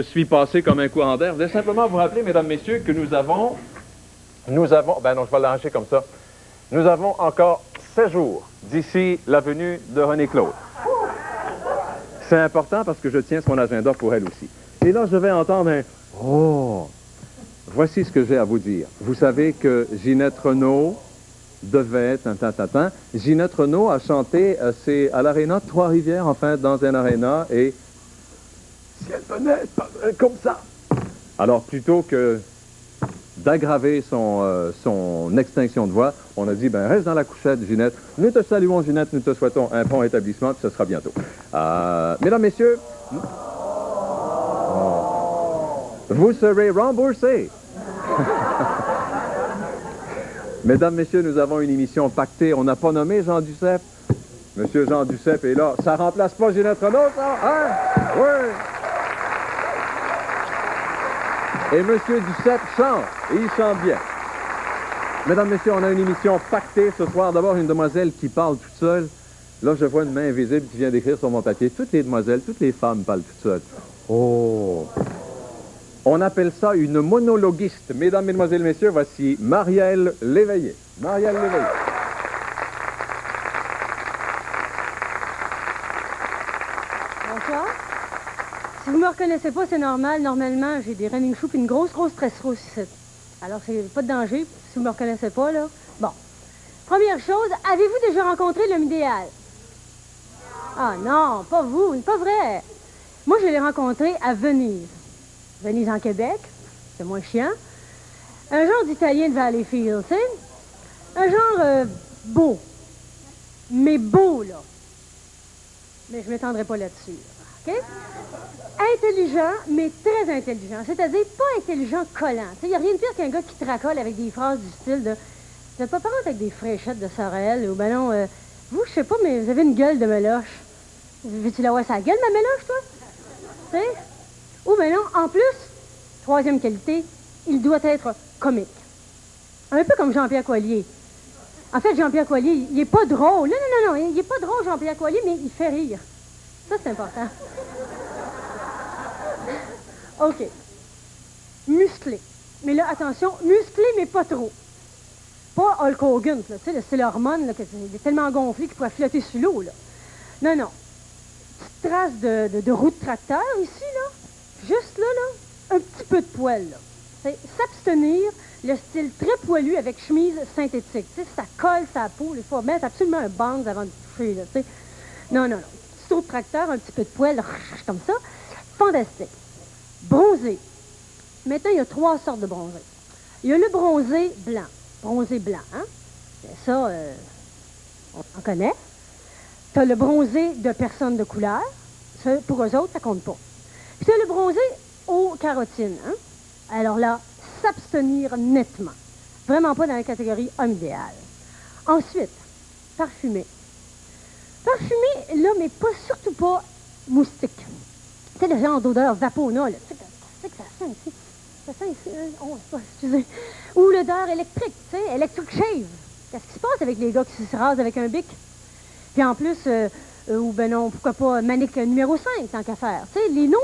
Je suis passé comme un courant d'air. Je voulais simplement vous rappeler, mesdames, messieurs, que nous avons, ben non, je vais l'arracher comme ça. Nous avons encore 16 jours d'ici la venue de René Claude. C'est important parce que je tiens son agenda pour elle aussi. Et là, je vais entendre un « Oh ». Voici ce que j'ai à vous dire. Vous savez que Ginette Renault devait... Ginette Renault a chanté, c'est à l'Aréna de Trois-Rivières, enfin, dans un aréna, et... Si elle venait comme ça. Alors, plutôt que d'aggraver son extinction de voix, on a dit, ben reste dans la couchette, Ginette. Nous te saluons, Ginette, nous te souhaitons un bon établissement, puis ce sera bientôt. Mesdames, messieurs, vous serez remboursés. Mesdames, messieurs, nous avons une émission pactée. On n'a pas nommé Jean Duceppe. Monsieur Jean Duceppe est là. Ça remplace pas Ginette Renault, ça? Hein? Oui! Et Monsieur Duceppe chante, et il chante bien. Mesdames, messieurs, on a une émission pactée ce soir. D'abord, une demoiselle qui parle toute seule. Là, je vois une main invisible qui vient d'écrire sur mon papier. Toutes les demoiselles, toutes les femmes parlent toutes seules. Oh! On appelle ça une monologuiste. Mesdames, mesdemoiselles, messieurs, voici Marielle Léveillé. Marielle Léveillé. Bonsoir. Si vous ne me reconnaissez pas, c'est normal. Normalement, j'ai des running shoes et une grosse stress rousse ici. Alors, c'est pas de danger si vous ne me reconnaissez pas, là. Bon. Première chose, avez-vous déjà rencontré l'homme idéal? Ah non, pas vous, pas vrai. Moi, je l'ai rencontré à Venise. Venise en Québec, c'est moins chiant. Un genre d'Italien de Valleyfield, tu sais. Un genre beau. Mais beau, là. Mais je ne m'étendrai pas là-dessus, OK? Intelligent, mais très intelligent. C'est-à-dire pas intelligent collant. Il n'y a rien de pire qu'un gars qui tracole avec des phrases du style de « Vous n'êtes pas parente avec des fraîchettes de Sorel » ou « Ben non, vous, je sais pas, mais vous avez une gueule de meloche. Veux-tu la voir sa gueule, ma meloche, toi? » Tu sais? Ou ben non, en plus, troisième qualité, il doit être comique. Un peu comme Jean-Pierre Coallier. En fait, Jean-Pierre Coallier, il est pas drôle. Non, il est pas drôle, Jean-Pierre Coallier, mais il fait rire. Ça, c'est important. OK. Musclé. Mais là, attention, musclé, mais pas trop. Pas Hulk Hogan, là, tu sais, le style hormone, là, il est tellement gonflé qu'il pourrait flotter sur l'eau, là. Non. Petite trace de roue de tracteur, ici, là. Juste là, un petit peu de poil, là. C'est s'abstenir, le style très poilu avec chemise synthétique. Tu sais, ça colle sa peau, il faut mettre absolument un bangs avant de toucher, là, tu sais. Non. Petit saut de tracteur, un petit peu de poil, comme ça. Fantastique. Bronzé. Maintenant, il y a 3 sortes de bronzé. Il y a le bronzé blanc. Bronzé blanc, hein? Bien, ça, on en connaît. Tu as le bronzé de personnes de couleur. Ça, pour eux autres, ça compte pas. Puis tu as le bronzé aux carotines, hein? Alors là, s'abstenir nettement. Vraiment pas dans la catégorie homme idéal. Ensuite, parfumé. Parfumé, là, mais surtout pas moustique. Tu sais, le genre d'odeur vapona, là. Tu sais que ça sent ici. Ça sent ici, excusez. Ou l'odeur électrique, tu sais, electric shave. Qu'est-ce qui se passe avec les gars qui se rasent avec un bic? Puis en plus, ou ben non, pourquoi pas manique numéro 5, tant qu'à faire. Tu sais, les noms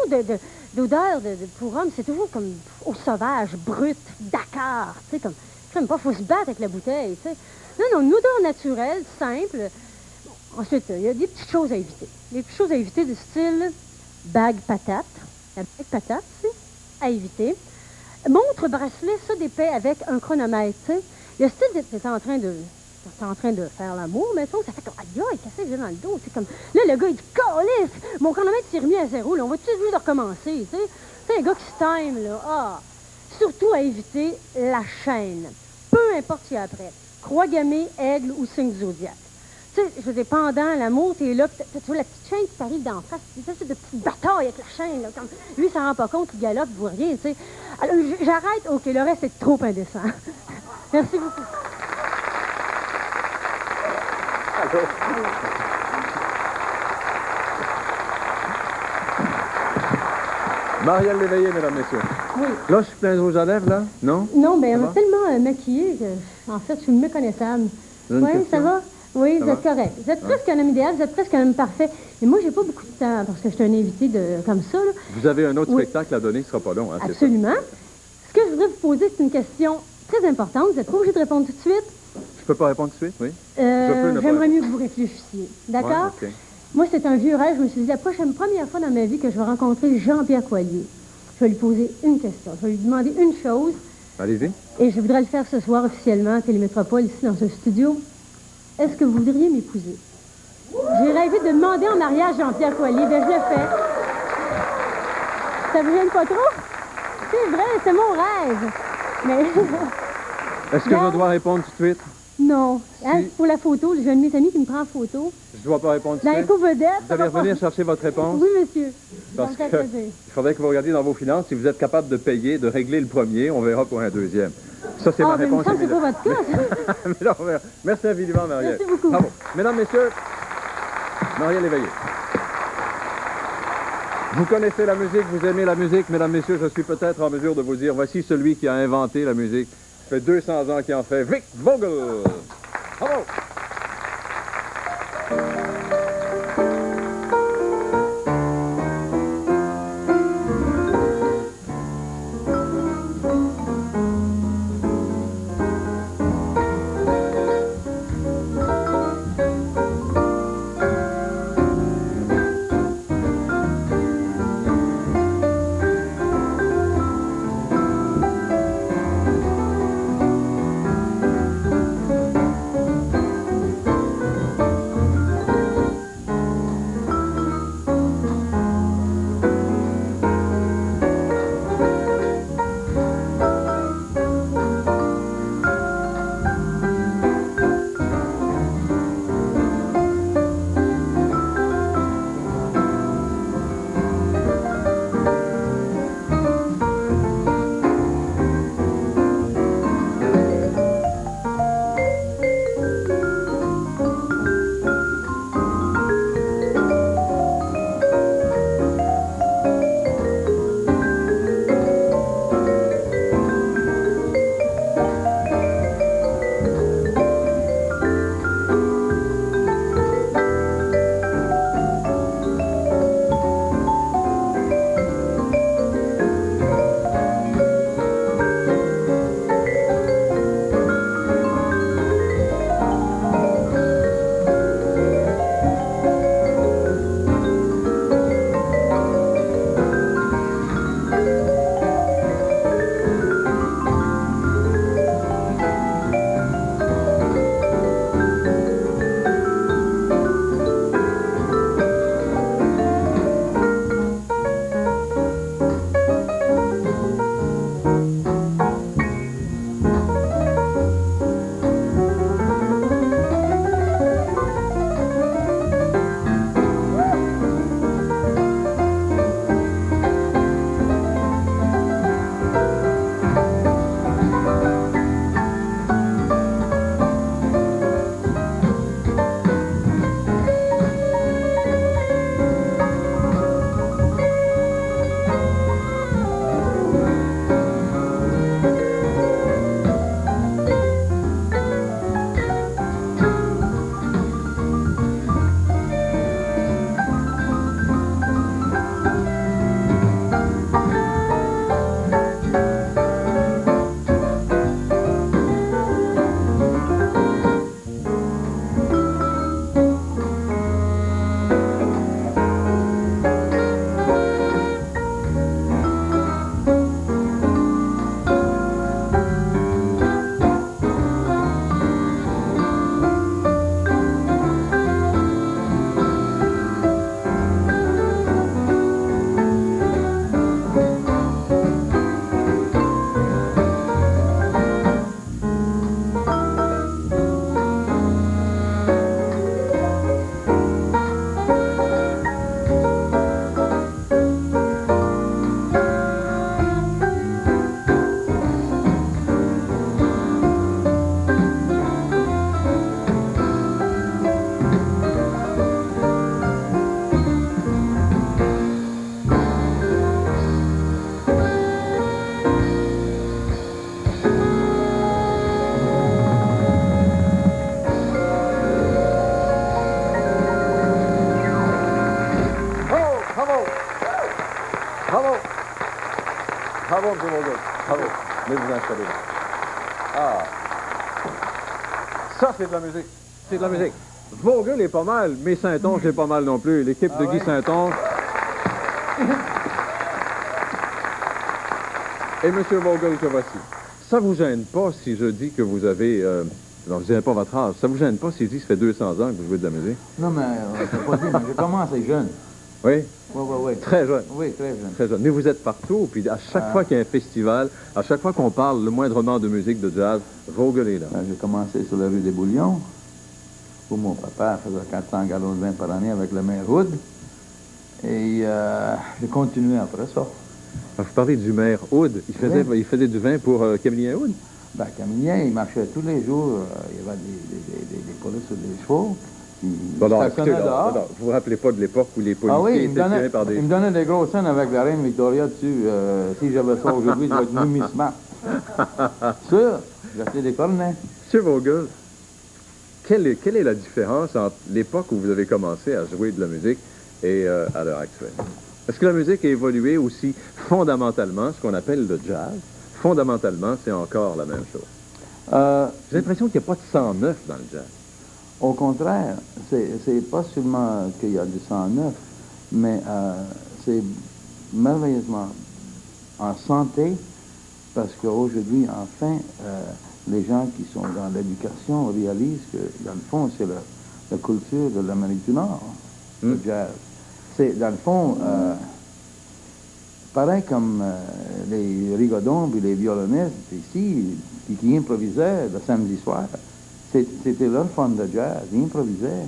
d'odeurs pour hommes, c'est toujours comme au sauvage, brut, Dakar. Tu sais, comme pas, faut se battre avec la bouteille, tu sais. Non, une odeur naturelle, simple. Ensuite, il y a des petites choses à éviter. Les petites choses à éviter du style bague patate. La bague patate, tu sais, à éviter. Montre, bracelet, ça dépend avec un chronomètre, tu sais. Le style, t'es en train de faire l'amour, mettons, ça fait comme, aïe, qu'est-ce que j'ai dans le dos? C'est comme, là, le gars, il dit, calisse, mon chronomètre s'est remis à 0, là, on va tout juste recommencer, tu sais. C'est un gars qui se time, là. Ah! Surtout à éviter la chaîne. Peu importe ce qu'il y a après. Croix gammée, aigle ou signe du zodiaque. Tu sais, je veux dire, pendant l'amour, t'es là, tu vois la petite chaîne qui t'arrive d'en face, c'est de petites batailles avec la chaîne, là. Comme, lui, il s'en rend pas compte, il galope, il voit rien, tu sais. Alors, j'arrête, OK, le reste, c'est trop indécent. Merci beaucoup. Marielle Léveillé, mesdames, messieurs. Oui. Là, je suis plein de rouge à lèvres, là? Non? Non, bien, on m'a tellement maquillée que, en fait, je suis méconnaissable. Oui, ça va? Oui, vous êtes correct. Vous êtes presque un homme idéal, vous êtes presque un homme parfait. Mais moi, j'ai pas beaucoup de temps parce que je suis un invité comme ça. Là. Vous avez un autre Oui. spectacle à donner, ce sera pas long. Hein, Absolument. Ce que je voudrais vous poser, c'est une question très importante. Vous n'êtes pas obligé de répondre tout de suite. Je peux pas répondre tout de suite, oui? J'aimerais mieux que vous réfléchissiez. D'accord? Ouais, OK. Moi, c'est un vieux rêve. Je me suis dit, la première fois dans ma vie que je vais rencontrer Jean-Pierre Coallier, je vais lui poser une question. Je vais lui demander une chose. Allez-y. Et je voudrais le faire ce soir officiellement à Télémétropole, ici dans ce studio. Est-ce que vous voudriez m'épouser? J'ai rêvé de demander en mariage Jean-Pierre Coallier. Ben, je le fais. Ça vous gêne pas trop? C'est vrai, c'est mon rêve. Mais... Est-ce que je dois répondre tout de suite? Non. Hein, Si. pour la photo, j'ai un de mes amis qui me prend en photo. Je dois pas répondre tout Dans de les suite? vedette. Vous allez revenir chercher votre réponse? Oui, monsieur. Parce Ça me que fait plaisir. il faudrait que vous regardiez dans vos finances si vous êtes capable de payer, de régler le premier, on verra pour un deuxième. Ça, c'est ma Mais réponse. ça, c'est pas immédiate. votre cas. Mais là, on verra. Merci infiniment, Marielle. Merci beaucoup. Bravo. Mesdames, Messieurs, Marielle Éveillé. Vous connaissez la musique, vous aimez la musique, Mesdames, Messieurs, je suis peut-être en mesure de vous dire, voici celui qui a inventé la musique. Ça fait 200 ans qu'il en fait, Vic Vogel. Bravo! Bravo, M. Vogel. Bravo. Venez vous installer là. Ah. Ça, c'est de la musique. C'est de la musique. Vogel est pas mal, mais Saint-Onge est pas mal non plus. L'équipe de Guy Saint-Onge. Et M. Vogel, que voici. Ça vous gêne pas si je dis que vous avez... non, je ne dirais pas votre âge. Ça vous gêne pas si je dis que ça fait 200 ans que vous jouez de la musique? Non, mais c'est pas dit, mais je commence à être jeune. Oui? Oui. Très jeune. Oui, très jeune. Très jeune. Mais vous êtes partout, puis à chaque fois qu'il y a un festival, à chaque fois qu'on parle le moindrement de musique, de jazz, Vogel est là. J'ai commencé sur la rue des Bouillons, où mon papa faisait 400 gallons de vin par année avec le maire Hood. Et j'ai continué après ça. Vous parlez du maire Hood. Il faisait du vin pour Camillien Hood? Ben, Camillien, il marchait tous les jours. Il y avait des polices sur des chevaux. Non, écoutez, vous vous rappelez pas de l'époque où les policiers étaient tirés par des... Il me donnait des grosses scènes avec la reine Victoria dessus. Si j'avais ça aujourd'hui, je vais être Miss Smart. Sûr, j'achetais des cornets. Monsieur Vogel, quelle est la différence entre l'époque où vous avez commencé à jouer de la musique et à l'heure actuelle? Est-ce que la musique a évolué aussi fondamentalement, ce qu'on appelle le jazz? Fondamentalement, c'est encore la même chose. J'ai l'impression qu'il n'y a pas de sang neuf dans le jazz. Au contraire, c'est pas seulement qu'il y a du sang neuf, mais c'est merveilleusement en santé, parce qu'aujourd'hui, enfin, les gens qui sont dans l'éducation réalisent que, dans le fond, c'est la culture de l'Amérique du Nord, le jazz. C'est, dans le fond, pareil comme les rigodons et les violonistes ici, qui improvisaient le samedi soir. C'était leur forme de jazz, ils improvisaient.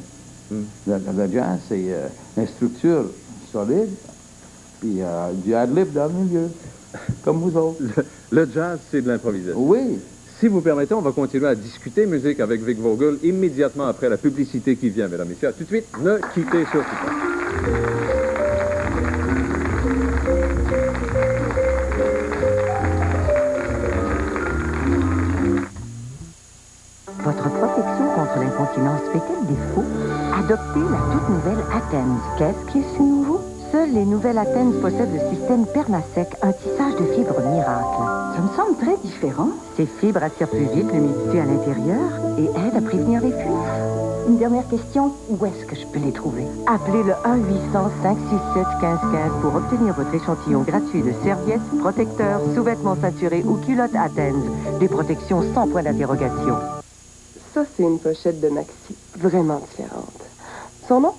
Le jazz, c'est une structure solide, puis du ad-lib dans le milieu, comme vous autres. Le jazz, c'est de l'improvisation. Oui. Si vous permettez, on va continuer à discuter musique avec Vic Vogel immédiatement après la publicité qui vient, mesdames et messieurs. À tout de suite, ne quittez surtout pas. Votre protection contre l'incontinence fait-elle défaut? Adoptez la toute nouvelle Athens. Qu'est-ce qui est si nouveau? Seules les nouvelles Athens possèdent le système Permasec, un tissage de fibres miracle. Ça me semble très différent. Ces fibres attirent plus vite l'humidité à l'intérieur et aident à prévenir les fuites. Une dernière question, où est-ce que je peux les trouver? Appelez le 1-800-567-1515 pour obtenir votre échantillon gratuit de serviettes, protecteurs, sous-vêtements ceinturés ou culottes Athens. Des protections sans point d'interrogation. Ça, c'est une pochette de maxi, vraiment différente. Son nom?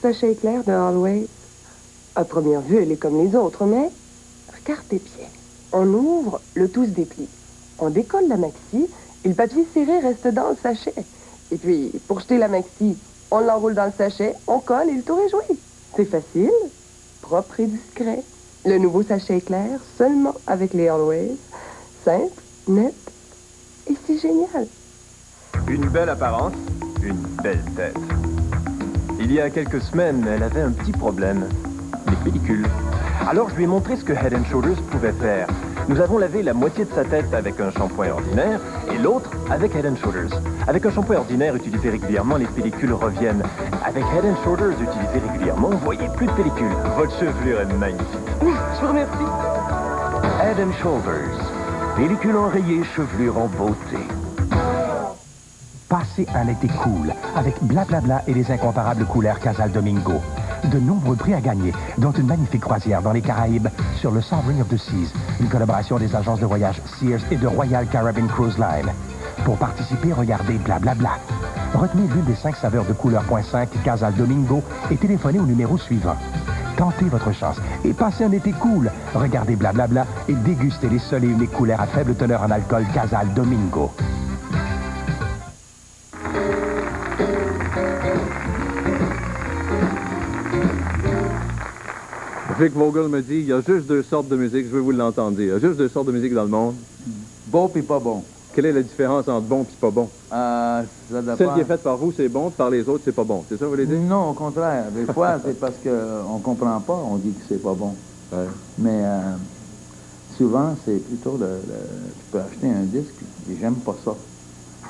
Sachet éclair de Always. À première vue, elle est comme les autres, mais regarde tes pieds. On ouvre, le tout se déplie. On décolle la maxi et le papier serré reste dans le sachet. Et puis, pour jeter la maxi, on l'enroule dans le sachet, on colle et le tour est joué. C'est facile, propre et discret. Le nouveau sachet éclair, seulement avec les Always. Simple, net et c'est génial. Une belle apparence, une belle tête. Il y a quelques semaines, elle avait un petit problème. Les pellicules. Alors je lui ai montré ce que Head & Shoulders pouvait faire. Nous avons lavé la moitié de sa tête avec un shampoing ordinaire et l'autre avec Head & Shoulders. Avec un shampoing ordinaire utilisé régulièrement, les pellicules reviennent. Avec Head & Shoulders utilisé régulièrement, vous voyez plus de pellicules. Votre chevelure est magnifique. Je vous remercie. Head & Shoulders. Pellicule enrayée, chevelure en beauté. Passez un été cool avec Blablabla et les incomparables couleurs Casal Domingo. De nombreux prix à gagner, dont une magnifique croisière dans les Caraïbes sur le Sovereign of the Seas, une collaboration des agences de voyage Sears et de Royal Caribbean Cruise Line. Pour participer, regardez Blablabla. Retenez l'une des 5 saveurs de couleur .5 Casal Domingo et téléphonez au numéro suivant. Tentez votre chance et passez un été cool. Regardez Blablabla et dégustez les seules et uniques couleurs à faible teneur en alcool Casal Domingo. Vic Vogel me dit, il y a juste 2 sortes de musique, je veux vous l'entendre dire. Il y a juste 2 sortes de musique dans le monde. Bon puis pas bon. Quelle est la différence entre bon et pas bon? Ça dépend. Celle qui est faite par vous, c'est bon, par les autres, c'est pas bon. C'est ça, vous voulez dire? Non, au contraire. Des fois, c'est parce qu'on comprend pas, on dit que c'est pas bon. Ouais. Mais souvent, c'est plutôt tu peux acheter un disque et j'aime pas ça.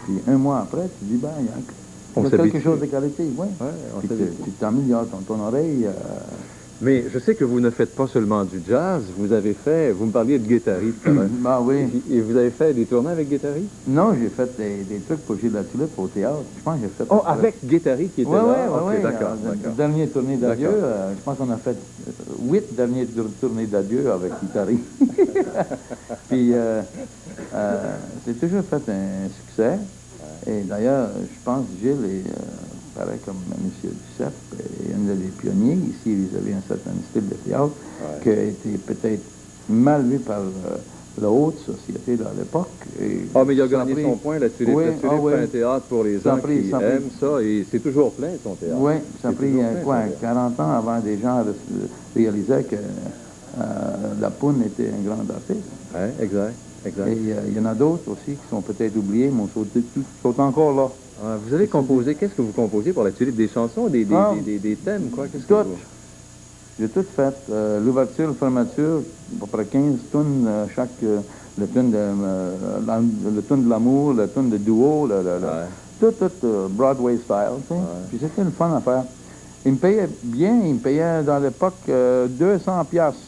Puis un mois après, tu dis, ben, il y a quelque chose de qualité. Oui. Ouais, Puis tu t'améliores ton oreille. Mais je sais que vous ne faites pas seulement du jazz, vous me parliez de Guettari tout à l'heure. Ben oui. Et vous avez fait des tournées avec Guettari? Non, j'ai fait des trucs pour Gilles Latulippe au théâtre. Je pense que j'ai fait... Oh, avec Guettari qui était là? Oui, Ok, d'accord. Le dernier tournée d'adieu, je pense qu'on a fait 8 dernières tournées d'adieu avec Guettari. Puis, j'ai toujours fait un succès. Et d'ailleurs, je pense que Gilles est... pareil comme M. Duceppe, un des pionniers ici, ils avaient un certain style de théâtre qui a été peut-être mal vu par la haute société à l'époque. Ah, mais il a gagné son point là-dessus. Oui, la Tulipe fait un théâtre pour les gens qui aiment ça, et c'est toujours plein, son théâtre. Oui, ça a pris, 40 ans avant des gens réalisaient que la Poune était un grand artiste. Oui, exact. Et il y en a d'autres aussi qui sont peut-être oubliés, mais sont encore là. Ah, vous avez composé, qu'est-ce que vous composez pour la Tulipe? Des chansons, des thèmes, quoi? Qu'est-ce que tout. J'ai tout fait. L'ouverture, la fermeture, à peu près 15 tunes chaque... le tune de l'amour, le tune de duo, tout Broadway style, tu sais. Puis c'était une fun à faire. Il me payait bien, il me payait dans l'époque 200 piastres.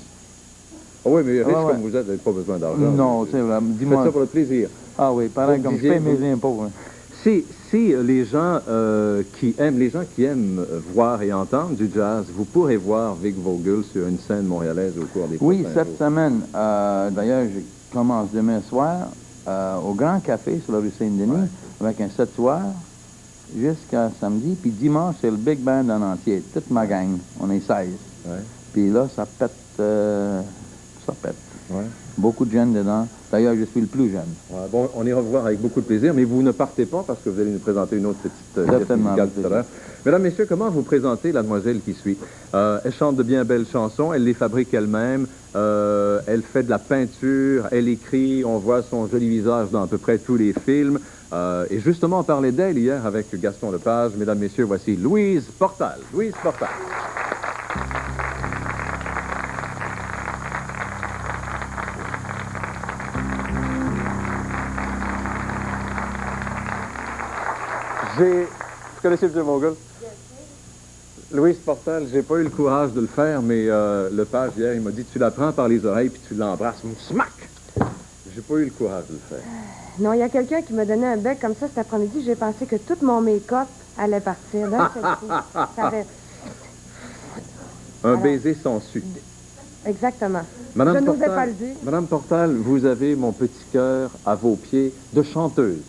Ah oui, mais riche comme vous êtes, vous n'avez pas besoin d'argent. Non, c'est vrai. Dis-moi. Faites ça pour le plaisir. Ah oui, pareil comme je paye mes impôts. Hein. Si les gens qui aiment voir et entendre du jazz, vous pourrez voir Vic Vogel sur une scène montréalaise au cours des prochains jours. Cette semaine. D'ailleurs, je commence demain soir au Grand Café sur la rue Saint-Denis avec un 7 soirs jusqu'à samedi. Puis dimanche, c'est le Big Band en entier. Toute ma gang. On est 16. Ouais. Puis là, ça pète. Ça pète. Ouais. Beaucoup de jeunes dedans. D'ailleurs, je suis le plus jeune. Ouais, bon, on ira vous voir avec beaucoup de plaisir, mais vous ne partez pas parce que vous allez nous présenter une autre petite pièce musicale tout à l'heure. Mesdames, Messieurs, comment vous présentez la demoiselle qui suit? Elle chante de bien belles chansons, elle les fabrique elle-même, elle fait de la peinture, elle écrit, on voit son joli visage dans à peu près tous les films. Et justement, on parlait d'elle hier avec Gaston Lepage. Mesdames, Messieurs, voici Louise Portal. Louise Portal. Vous connaissez M. Vogel? Louise Portal, j'ai pas eu le courage de le faire, mais Lepage, hier, il m'a dit, tu la prends par les oreilles puis tu l'embrasses. Smack! J'ai pas eu le courage de le faire. Non, il y a quelqu'un qui m'a donné un bec comme ça cet après-midi. J'ai pensé que tout mon make-up allait partir. D'un seul coup, ça avait... Un baiser sans su. Exactement. Madame je n'osais Portal, pas le dire. Madame Portal, vous avez mon petit cœur à vos pieds de chanteuse.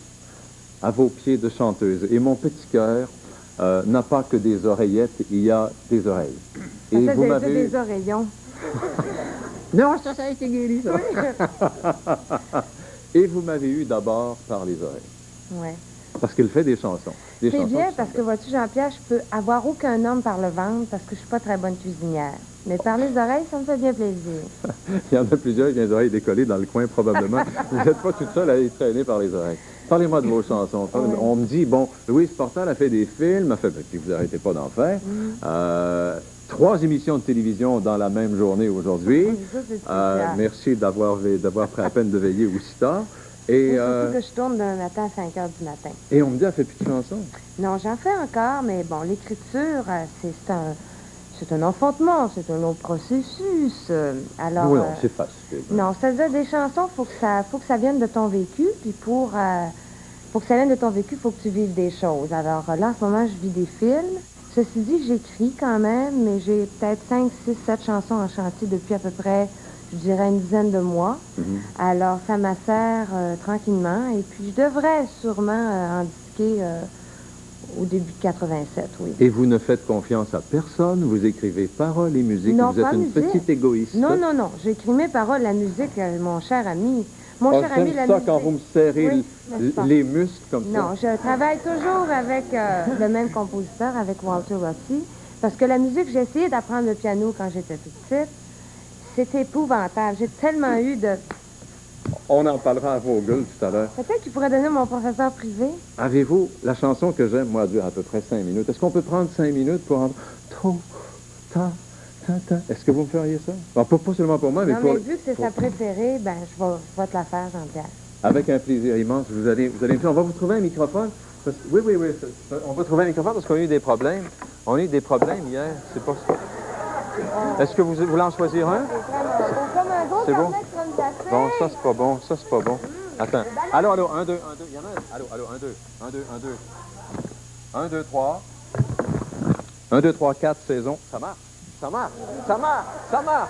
À vos pieds de chanteuse. Et mon petit cœur n'a pas que des oreillettes, il y a des oreilles. Et vous m'avez des oreillons. Non, ça a été guéri, ça. Et vous m'avez eu d'abord par les oreilles. Oui. Parce qu'il fait des chansons. C'est bien parce que, vois-tu, Jean-Pierre, je peux avoir aucun homme par le ventre parce que je suis pas très bonne cuisinière. Mais par les oreilles, ça me fait bien plaisir. Il y en a plusieurs qui ont les oreilles décollées dans le coin, probablement. Vous n'êtes pas toute seule à être traînée par les oreilles. Parlez-moi de vos chansons. On me dit, bon, Louise Portal a fait des films, puis vous n'arrêtez pas d'en faire. 3 émissions de télévision dans la même journée aujourd'hui. Merci d'avoir pris la peine de veiller aussi tard. Et surtout que je tourne d'un matin à 5 heures du matin. Et on me dit, elle fait plus de chansons? Non, j'en fais encore, mais bon, l'écriture, c'est un enfantement, c'est un long processus. Alors, oui, non, c'est facile. Non, c'est-à-dire des chansons, faut que ça vienne de ton vécu, puis pour que ça vienne de ton vécu, il faut que tu vives des choses. Alors là, en ce moment, je vis des films. Ceci dit, j'écris quand même, mais j'ai peut-être 5, 6, 7 chansons en chantier depuis à peu près, je dirais, une dizaine de mois. Alors, ça m'assère tranquillement, et puis je devrais sûrement en disquer au début de 87, oui. Et vous ne faites confiance à personne, vous écrivez paroles et musique, non, vous êtes une petite égoïste. Non, non, non, j'écris mes paroles, la musique, mon cher ami. Mon cher ami, la ça musique. quand vous me serrez les muscles comme ça. Non, je travaille toujours avec le même compositeur, avec Walter Rossi, parce que la musique, j'ai essayé d'apprendre le piano quand j'étais toute petite. C'est épouvantable. J'ai tellement eu de... On en parlera à Vogel tout à l'heure. Peut-être qu'il pourrait donner mon professeur privé. Avez-vous la chanson que j'aime, moi, dure à peu près 5 minutes. Est-ce qu'on peut prendre 5 minutes pour entendre... Est-ce que vous me feriez ça? Alors, pas seulement pour moi, mais pour... Non, mais vu que c'est sa préférée, ben, je vais te la faire, Jean-Pierre. Avec un plaisir immense. Vous allez me dire, on va vous trouver un microphone. Oui. On va trouver un microphone parce qu'on a eu des problèmes. On a eu des problèmes hier. C'est pas ça. Est-ce que vous voulez en choisir un? Comme un gros C'est bon? cornet comme ta feuille. Bon, ça, c'est pas bon. Ça, c'est pas bon. Attends. Allô, 1, 2, 1, 2. Il y en a un. Allô, 1, 2. 1, 2, 1, 2. 1, 2, 3. 1, 2, 3, 4, saison. Ça marche. Ça marche. Ça marche. Ça marche.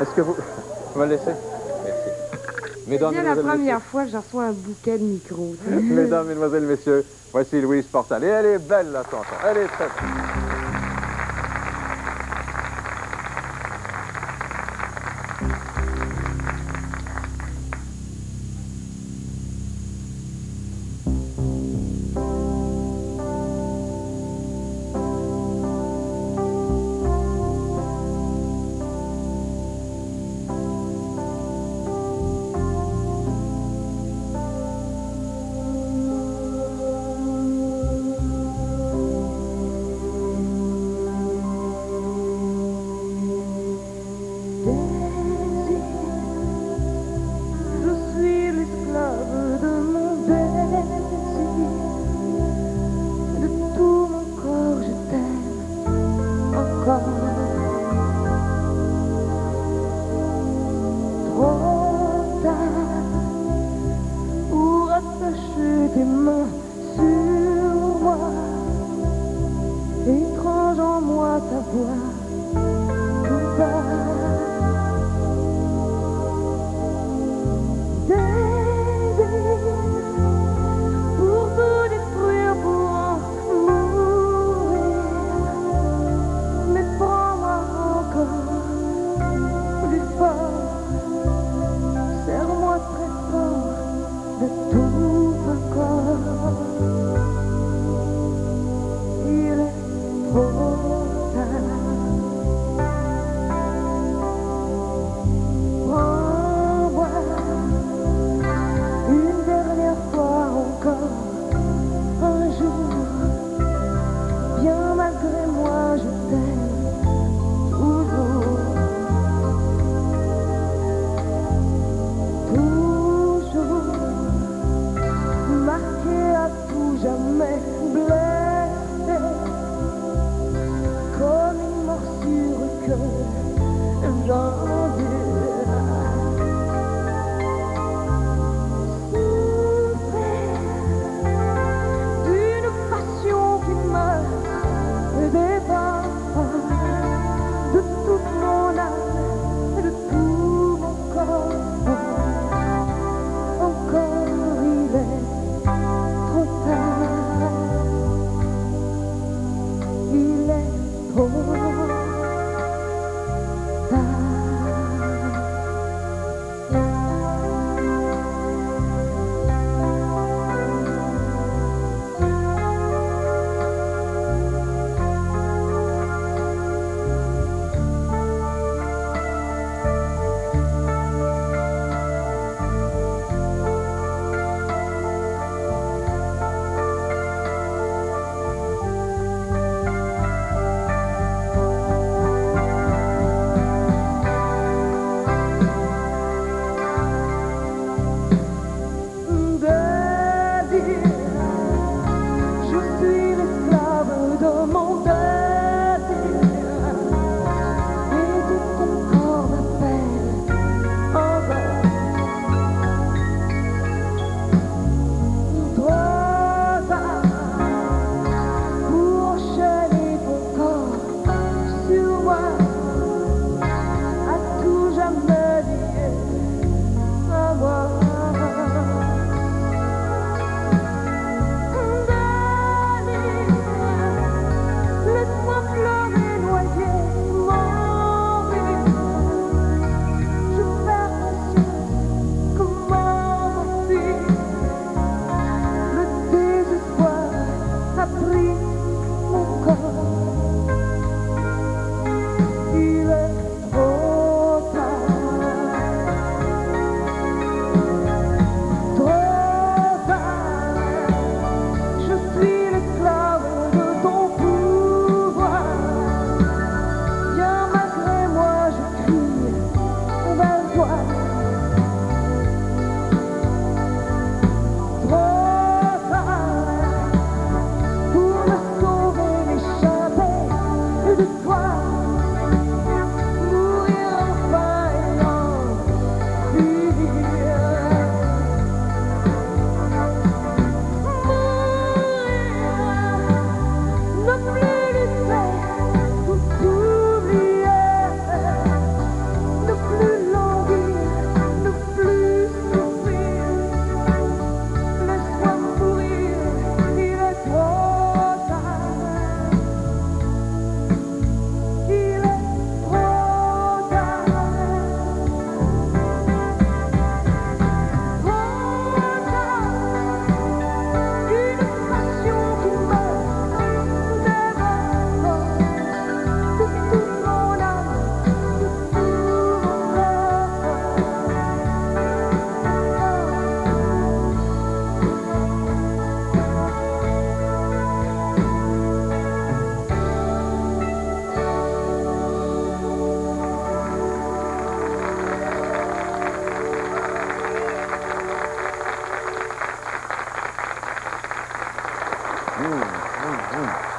Est-ce que vous... Je vais le laisser. Merci. Mesdames, C'est bien la mesdemoiselles, première fois que je reçois un bouquet de micros. Mesdames, mesdemoiselles, messieurs, voici Louise Portal. Et elle est belle, la chanson. Elle est très belle.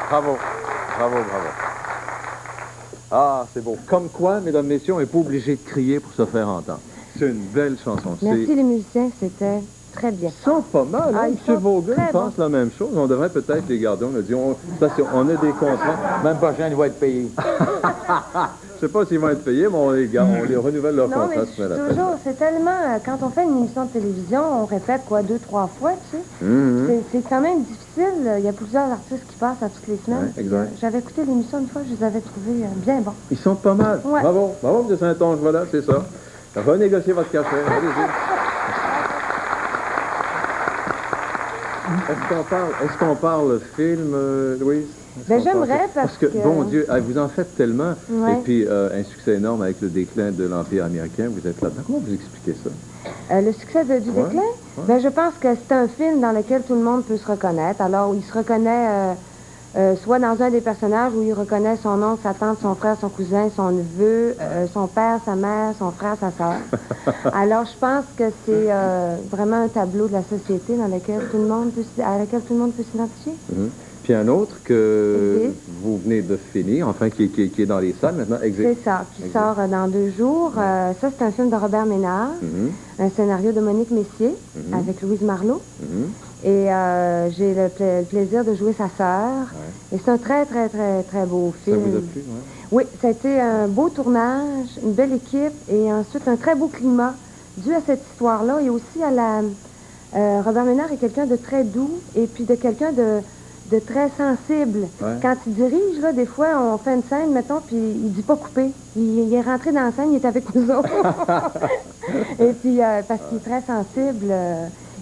Bravo. Bravo, bravo. Ah, c'est beau. Comme quoi, mesdames, messieurs, on n'est pas obligé de crier pour se faire entendre. C'est une belle chanson. Merci les musiciens, c'était très bien. Ils sont pas mal, hein? Ils M. sont Vaughan très pense la même chose. On devrait peut-être les garder. On a dit, parce qu'on a des contrats. Même pas cher, il va être payé. Je sais pas s'ils vont être payés, mais on les garde, on les renouvelle leur Non, contrat. mais c'est tellement... Quand on fait une émission de télévision, on répète, 2-3 fois, tu sais. C'est quand même difficile. Il y a plusieurs artistes qui passent à toutes les semaines. Ouais, exact. J'avais écouté l'émission une fois, je les avais trouvés bien bons. Ils sont pas mal. Ouais. Bravo. Bravo, M. Saint-Onge, voilà, c'est ça. Renégociez votre cachet. Allez-y. Est-ce qu'on parle film, Louise? Ben, j'aimerais parce que, bon Dieu, vous en faites tellement. Ouais. Et puis, un succès énorme avec le déclin de l'Empire américain. Vous êtes là-dedans. Comment vous expliquez ça? Le succès du déclin? Ben, je pense que c'est un film dans lequel tout le monde peut se reconnaître. Alors, il se reconnaît soit dans un des personnages où il reconnaît son oncle, sa tante, son frère, son cousin, son neveu, son père, sa mère, son frère, sa soeur. Alors, je pense que c'est vraiment un tableau de la société dans lequel tout le monde à laquelle tout le monde peut s'identifier. Puis un autre que vous venez de finir, enfin, qui est dans les salles maintenant. C'est ça, qui sort dans 2 jours. Ça, c'est un film de Robert Ménard, un scénario de Monique Messier, avec Louise Marleau. Et j'ai le plaisir de jouer sa sœur. Et c'est un très, très, très, très beau film. Ça vous a plu, Oui, ça a été un beau tournage, une belle équipe, et ensuite un très beau climat, dû à cette histoire-là, et aussi à la... Robert Ménard est quelqu'un de très doux, et puis de quelqu'un de très sensible. Quand il dirige, là, des fois, on fait une scène, mettons, puis il dit pas couper. Il est rentré dans la scène, il est avec nous autres. Et puis, parce qu'il est très sensible,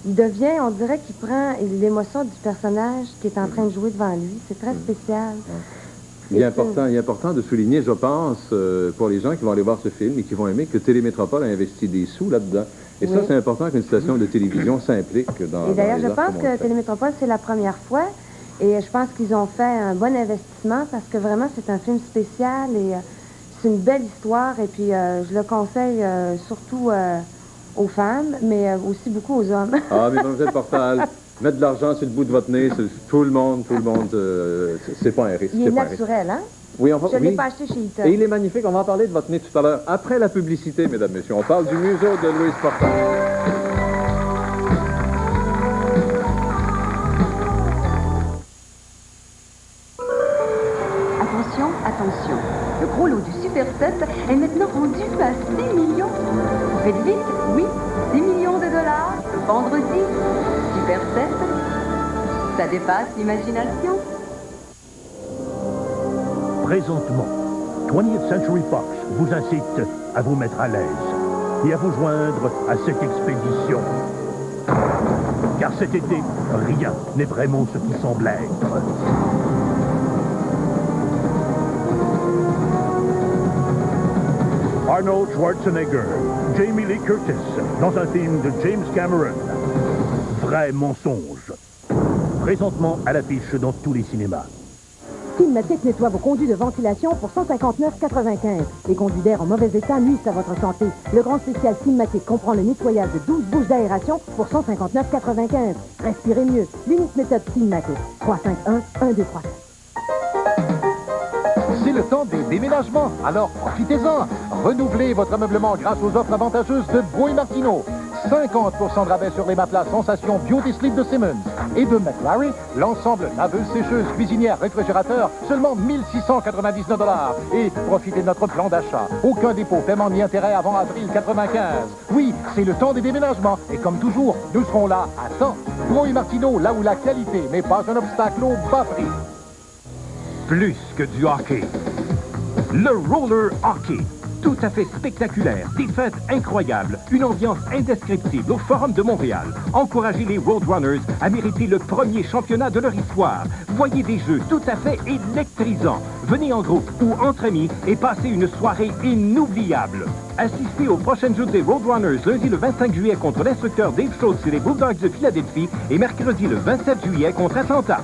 il devient, on dirait qu'il prend l'émotion du personnage qui est en train de jouer devant lui. C'est très spécial. Il est important de souligner, je pense, pour les gens qui vont aller voir ce film et qui vont aimer, que Télémétropole a investi des sous là-dedans. Et ça, c'est important qu'une station de télévision s'implique dans... Et d'ailleurs, je pense que Télémétropole, c'est la première fois. Et je pense qu'ils ont fait un bon investissement parce que vraiment, c'est un film spécial et c'est une belle histoire. Et puis, je le conseille surtout aux femmes, mais aussi beaucoup aux hommes. Ah, mais dans important, mettre de l'argent sur le bout de votre nez, tout le monde, c'est pas un risque. Il est naturel, hein? Oui, je ne l'ai pas acheté chez Eaton. Et il est magnifique. On va en parler de votre nez tout à l'heure. Après la publicité, mesdames, messieurs, on parle du museau de Louise Portal. Attention, le gros lot du Super 7 est maintenant rendu à 6 millions. Faites vite, oui, 6 millions de dollars, vendredi. Super 7, ça dépasse l'imagination. Présentement, 20th Century Fox vous incite à vous mettre à l'aise et à vous joindre à cette expédition. Car cet été, rien n'est vraiment ce qui semble être. Arnold Schwarzenegger, Jamie Lee Curtis, dans un film de James Cameron. Vrai mensonge. Présentement à l'affiche dans tous les cinémas. Cinematic nettoie vos conduits de ventilation pour 159,95. Les conduits d'air en mauvais état nuisent à votre santé. Le grand spécial Cinematic comprend le nettoyage de 12 bouches d'aération pour 159,95. Respirez mieux. L'unique méthode Cinematic. 351-1237. C'est le temps des déménagements, alors profitez-en. Renouvelez votre ameublement grâce aux offres avantageuses de Brouet Martineau. 50% de rabais sur les matelas Sensation Beauty Sleep de Simmons. Et de McLaren, l'ensemble laveuse, sécheuse, cuisinière, réfrigérateur, seulement 1699 $. Et profitez de notre plan d'achat. Aucun dépôt, paiement ni intérêt avant avril 95. Oui, c'est le temps des déménagements. Et comme toujours, nous serons là à temps. Brouet Martineau, là où la qualité n'est pas un obstacle au bas prix. Plus que du hockey. Le roller hockey. Tout à fait spectaculaire, des fêtes incroyables, une ambiance indescriptible au Forum de Montréal. Encouragez les Roadrunners à mériter le premier championnat de leur histoire. Voyez des jeux tout à fait électrisants. Venez en groupe ou entre amis et passez une soirée inoubliable. Assistez aux prochaines joutes des Roadrunners lundi le 25 juillet contre l'instructeur Dave Schultz et les Bulldogs de Philadelphie et mercredi le 27 juillet contre Atlanta.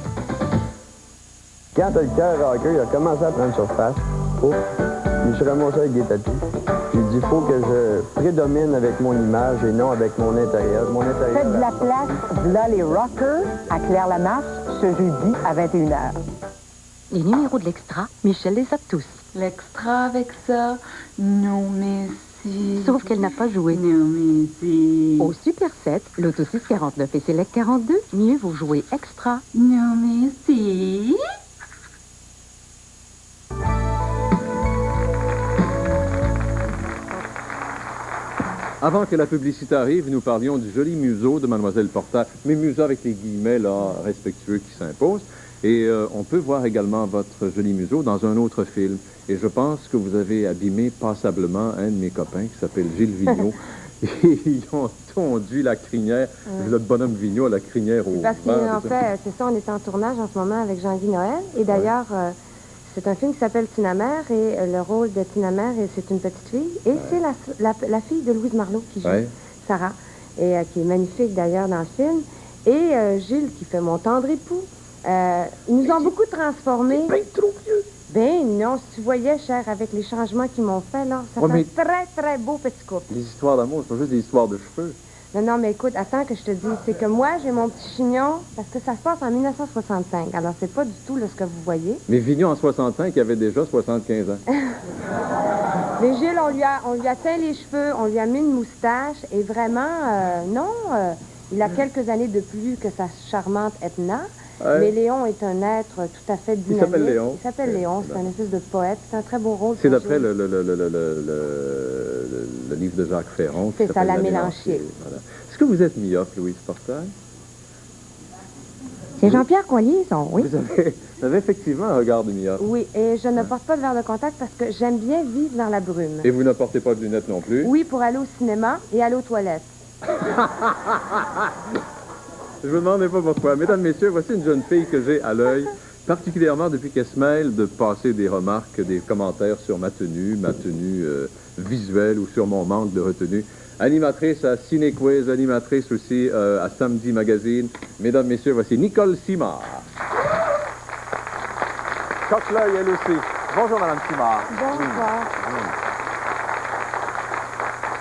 Quand le cœur rocker a commencé à prendre surface, je me suis ramassé avec des tatous. J'ai dit, il faut que je prédomine avec mon image et non avec mon intérieur. Faites de la place, là les rockers, à Claire-Lamarche, ce jeudi à 21h. Les numéros de l'extra, Michel les a tous. L'extra avec ça? Non, merci. Sauf qu'elle n'a pas joué. Non, merci. Au Super 7, l'Auto 649 et Select 42, mieux vaut jouer extra. Non, merci. Avant que la publicité arrive, nous parlions du joli museau de Mademoiselle Portal, mais museau avec les guillemets là, respectueux qui s'imposent. Et on peut voir également votre joli museau dans un autre film. Et je pense que vous avez abîmé passablement un de mes copains qui s'appelle Gilles Vigneault. Et ils ont tondu la crinière, le bonhomme Vigneault, la crinière au Parce vent, qu'en fait, c'est ça, on est en tournage en ce moment avec Jean-Guy Noël. Et d'ailleurs, c'est un film qui s'appelle Tina Mère. Et le rôle de Tina Mère, c'est une petite fille. Et c'est la fille de Louise Marleau qui joue, Sarah. Et qui est magnifique d'ailleurs dans le film. Et Gilles, qui fait mon tendre époux. Ils nous ont beaucoup transformés. C'est bien trop vieux. Ben non, si tu voyais, cher, avec les changements qu'ils m'ont fait, là, ça fait un très, très beau petit couple. Les histoires d'amour, ce sont juste des histoires de cheveux. Non, non, mais écoute, attends que je te dise. C'est que moi, j'ai mon petit chignon, parce que ça se passe en 1965. Alors, c'est pas du tout là, ce que vous voyez. Mais Vigneault, en 65, il avait déjà 75 ans. Mais Gilles, on lui a teint les cheveux, on lui a mis une moustache, et vraiment, il a quelques années de plus que sa charmante Edna. Mais Léon est un être tout à fait dynamique. Il s'appelle Léon. Il s'appelle Léon, c'est un espèce de poète. C'est un très beau rôle. C'est d'après le livre de Jacques Ferron. C'est ça, La Mélancier. Voilà. Est-ce que vous êtes myope, Louise Portal? C'est Jean-Pierre Coiliaison, oui. Vous avez effectivement un regard de myope. Oui, et je ne porte pas de verre de contact parce que j'aime bien vivre dans la brume. Et vous ne portez pas de lunettes non plus? Oui, pour aller au cinéma et aller aux toilettes. Je me demandais pas pourquoi. Mesdames, messieurs, voici une jeune fille que j'ai à l'œil, particulièrement depuis qu'elle se mêle de passer des remarques, des commentaires sur ma tenue visuelle ou sur mon manque de retenue. Animatrice à Ciné Quiz, animatrice aussi à Samedi Magazine. Mesdames, messieurs, voici Nicole Simard. Coque-l'œil, elle aussi. Bonjour, Madame Simard. Bonsoir.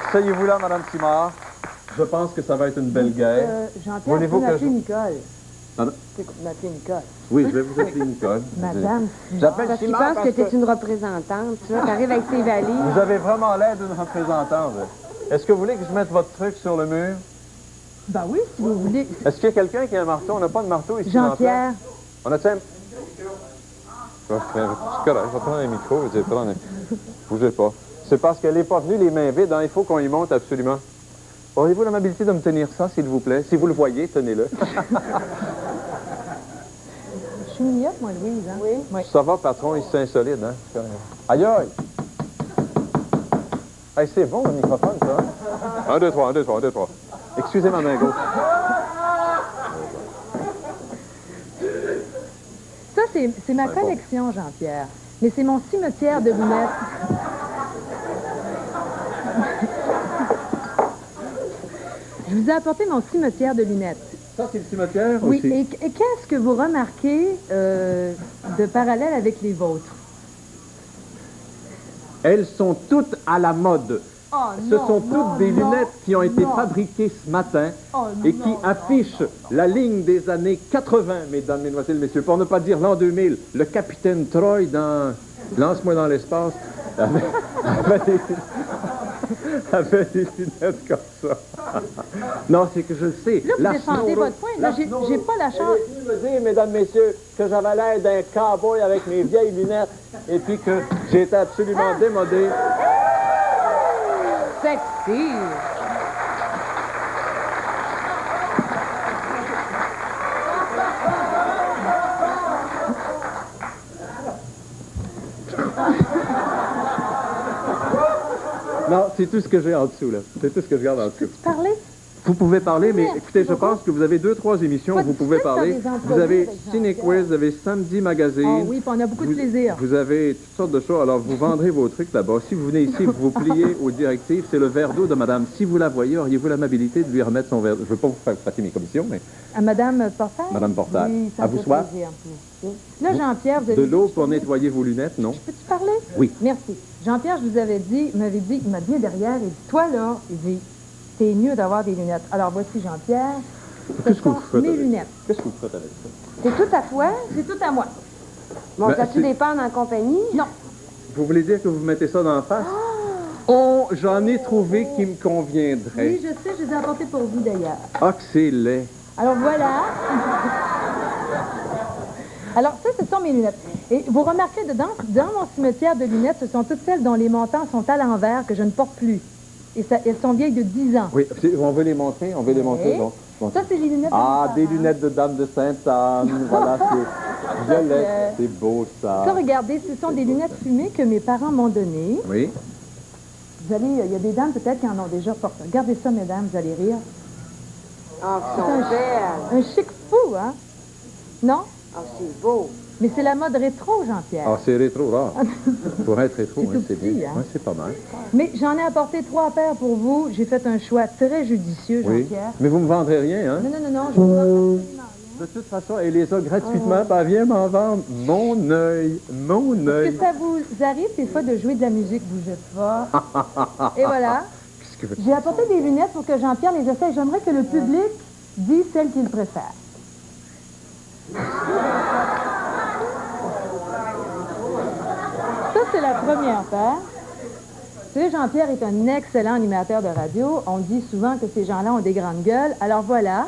Asseyez-vous là, Madame Simard. Je pense que ça va être une belle guerre. Jean-Pierre, tu peux m'appeler Nicole. Pardon? Tu peux m'appeler Nicole. Oui, je vais vous appeler Nicole. Madame. J'appelle Parce qu'il Simard pense que tu es une représentante. Tu vois, t'arrives avec tes valises. Vous avez vraiment l'air d'une représentante. Est-ce que vous voulez que je mette votre truc sur le mur? Ben oui, si vous voulez. Est-ce qu'il y a quelqu'un qui a un marteau? On n'a pas de marteau ici. Jean-Pierre. On a-tu un... C'est correct, je vais prendre un micro. Je vais prendre un... Bougez pas. C'est parce qu'elle n'est pas venue les mains vides. Hein? Il faut qu'on y monte absolument. Auriez-vous l'amabilité de me tenir ça, s'il vous plaît? Si vous le voyez, tenez-le. Je suis myope, moi, Louise. Hein? Oui. Ça va, patron, il se tient solide, hein? Aïe, aïe! Hey, c'est bon, le microphone, ça, hein? 1, 2, 3, 1, 2, 3, 1, 2, 3. Excusez ma main gauche. Ça, c'est ma collection, Jean-Pierre. Mais c'est mon cimetière de lunettes. Je vous ai apporté mon cimetière de lunettes. Ça, c'est le cimetière Oui, aussi? et qu'est-ce que vous remarquez de parallèle avec les vôtres? Elles sont toutes à la mode. Oh, Ce sont toutes des lunettes qui ont été fabriquées ce matin et qui affichent la ligne des années 80, mesdames, mesdemoiselles, messieurs, pour ne pas dire l'an 2000. Le capitaine Troy dans Lance-moi dans l'espace avait des lunettes comme ça. Non, c'est que je le sais. Là, vous défendez votre point. Là, j'ai pas la chance. Vous me dire, mesdames, messieurs, que j'avais l'air d'un cow-boy avec mes vieilles lunettes et puis que j'étais absolument démodé. Sexy! Non, c'est tout ce que j'ai en dessous, là. C'est tout ce que je garde en dessous. Parlez? Vous pouvez parler, mais écoutez, je pense que vous avez 2, 3 émissions où vous pouvez parler. Vous avez Ciné Quiz, vous avez Samedi Magazine. Oh oui, puis on a beaucoup de plaisir. Vous avez toutes sortes de choses. Alors, vous vendrez vos trucs là-bas. Si vous venez ici, vous vous pliez aux directives. C'est le verre d'eau de madame. Si vous la voyez, auriez-vous l'amabilité de lui remettre son verre? Je ne veux pas vous faire passer mes commissions, mais... À Madame Portal? Madame Portal. Oui, ça à me vous fait soir. plaisir. Là, Jean-Pierre, vous avez... De l'eau pour nettoyer vos lunettes, non? Peux-tu parler? Oui. Merci. Jean-Pierre, je vous avais dit, il m'avait dit, il m'a dit derrière, il dit, toi là, il dit, c'est mieux d'avoir des lunettes. Alors voici Jean-Pierre. Qu'est-ce que vous faites mes avec? lunettes. Qu'est-ce que vous faites avec ça? C'est tout à toi, c'est tout à moi. Bon, Ben, ça tu c'est- dépend en compagnie? Non. Vous voulez dire que vous mettez ça dans la face? Oh, j'en ai trouvé qui me conviendrait. Oui, je sais, je les ai apportés pour vous d'ailleurs. Ah, que c'est laid. Alors voilà. Alors ça, ce sont mes lunettes. Et vous remarquez dedans, dans mon cimetière de lunettes, ce sont toutes celles dont les montants sont à l'envers, que je ne porte plus. Et ça, elles sont vieilles de 10 ans. Oui, on veut les montrer, on veut les montrer. Oui. Donc. Bon. Ça, c'est les lunettes de Ah, mes des parents. lunettes de Dame de Sainte-Anne. Voilà, c'est violet. C'est beau, ça. Ça, regardez, ce sont des lunettes fumées que mes parents m'ont données. Oui. Vous allez, il y a des dames peut-être qui en ont déjà porté. Regardez ça, mesdames, vous allez rire. Ah, C'est sont belles. un chic fou, hein? Non? Ah, c'est beau. Mais c'est la mode rétro, Jean-Pierre. Ah, c'est rétro, rare. Pour être rétro, C'est hein, tout c'est petit, bien. hein? Oui, c'est pas mal. Mais j'en ai apporté 3 paires pour vous. J'ai fait un choix très judicieux, Oui. Jean-Pierre. Mais vous me vendrez rien, hein? Non, non, non, non, je vous vends De toute façon, elle les a gratuitement. Elle vient m'en vendre. Mon œil, mon Est-ce œil. que ça vous arrive des fois de jouer de la musique, bougez pas? Et voilà. Qu'est-ce que... J'ai apporté des lunettes pour que Jean-Pierre les essaye. J'aimerais que le public dise celle qu'il préfère. Ça, c'est la première paire. Vous savez, Jean-Pierre est un excellent animateur de radio. On dit souvent que ces gens-là ont des grandes gueules. Alors voilà.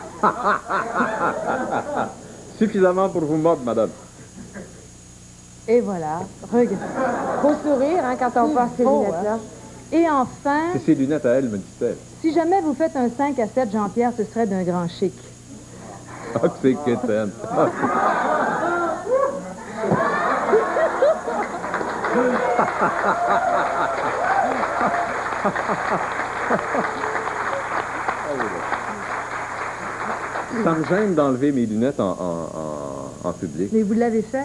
Suffisamment pour vous mordre, madame. Et voilà. Regarde. Faut sourire, hein, quand on C'est passe ces beau, lunettes-là. Et enfin, C'est ses lunettes à elle, me dit-elle. si jamais vous faites un 5 à 7, Jean-Pierre, ce serait d'un grand chic. Ah, que c'est quétaine. Ça me gêne d'enlever mes lunettes en public. Mais vous l'avez fait?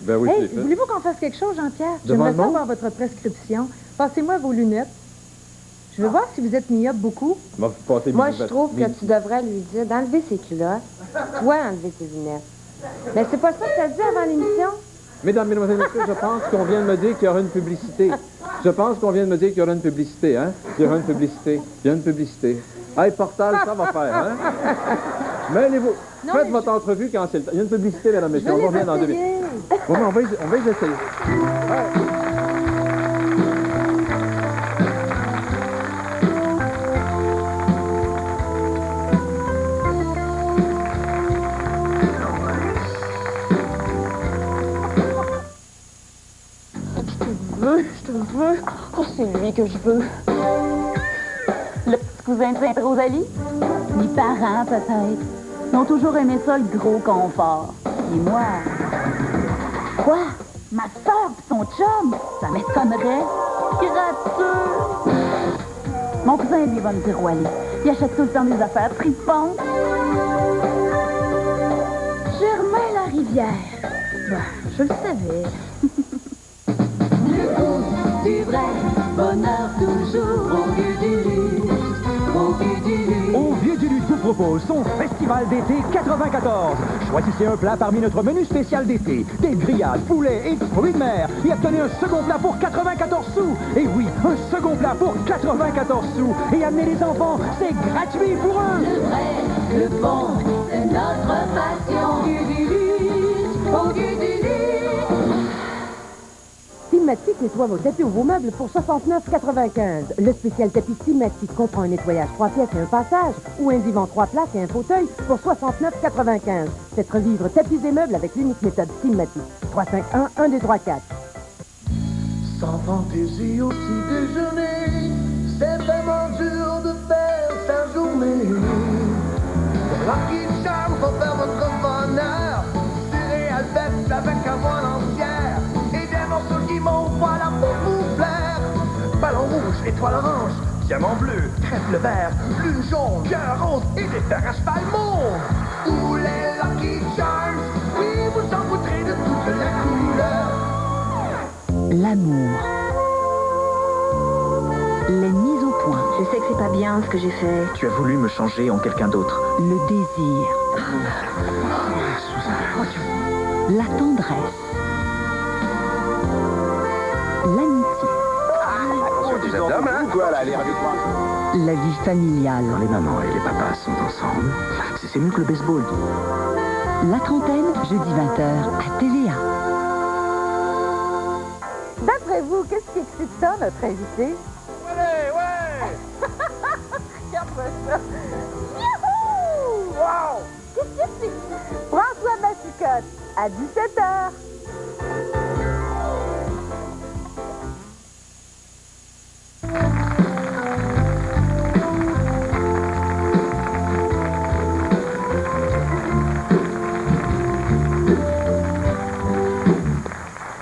Ben oui, je Hey, l'ai fait. voulez-vous qu'on fasse quelque chose, Jean-Pierre? Devant J'aimerais le monde? savoir votre prescription. Passez-moi vos lunettes. Je veux voir si vous êtes myope beaucoup. Moi, vous passez Moi, mes je lunettes. trouve que tu devrais lui dire d'enlever ses culottes. Toi, enlever tes lunettes. Mais c'est pas ça que t'as dit avant l'émission? Mesdames, mesdemoiselles, messieurs, je pense qu'on vient de me dire qu'il y aura une publicité. Je pense qu'on vient de me dire qu'il y aura une publicité, hein? Il y aura une publicité. Il y a une publicité. Hey, Portal, ça va faire, hein? Mêlez-vous. Non, Faites mais votre entrevue quand c'est le temps. Il y a une publicité, mesdames, Je messieurs. On vais revient dans 2 les minutes. essayer. Oui, mais on va les essayer. Je te veux. Oh, c'est lui que je veux. Le petit cousin de Sainte-Rosalie? Les parents, peut-être. Ils ont toujours aimé ça, le gros confort. Et moi... Quoi? Ma soeur pis son chum? Ça m'étonnerait. Gratteux! Mon cousin, lui, va me dire où aller. Il achète tout le temps des affaires tripantes. Germain Larivière. Bah, je le savais. Du vrai bonheur toujours au vieux du lutte, au vieux du lutte. Au Vieux du Lutte vous propose son festival d'été 94. Choisissez un plat parmi notre menu spécial d'été. Des grillades, poulets et fruits de mer. Et obtenez un second plat pour 94 sous. Et oui, un second plat pour 94 sous. Et amenez les enfants, c'est gratuit pour eux. Le vrai, le bon, c'est notre passion. Au vieux du lutte, au vieux du lutte. Simatic nettoie vos tapis ou vos meubles pour 69,95. Le spécial tapis Simatic comprend un nettoyage 3 pièces et un passage ou un divan 3 places et un fauteuil pour 69,95. Faites revivre tapis et meubles avec l'unique méthode Simatic. 351-1234. Sans fantaisie au petit déjeuner, c'est vraiment dur de faire sa journée. Lucky Charm pour faire votre bonheur, céréales bêtes avec un moelle entière et des morceaux de limon, voilà pour vous plaire. Ballon rouge, étoile orange, diamant bleu, trèfle vert, lune jaune, cœur rose et des fers à cheval mauve. Où les Lucky Charms, oui, vous en foutrez de toute la couleur. L'amour. Les mises au point. Je sais que c'est pas bien ce que j'ai fait. Tu as voulu me changer en quelqu'un d'autre. Le désir. La tendresse. L'amitié. Vous êtes homme, hein? Quoi, là, allez, avec-moi. La vie familiale. Quand les mamans et les papas sont ensemble, c'est mieux que le baseball. La trentaine, jeudi 20h à TVA. D'après vous, qu'est-ce qui excite ça, notre invité? Ouais! Regarde-moi ça. Youhou! Wow! Qu'est-ce que c'est? François Mascotte, à 17h.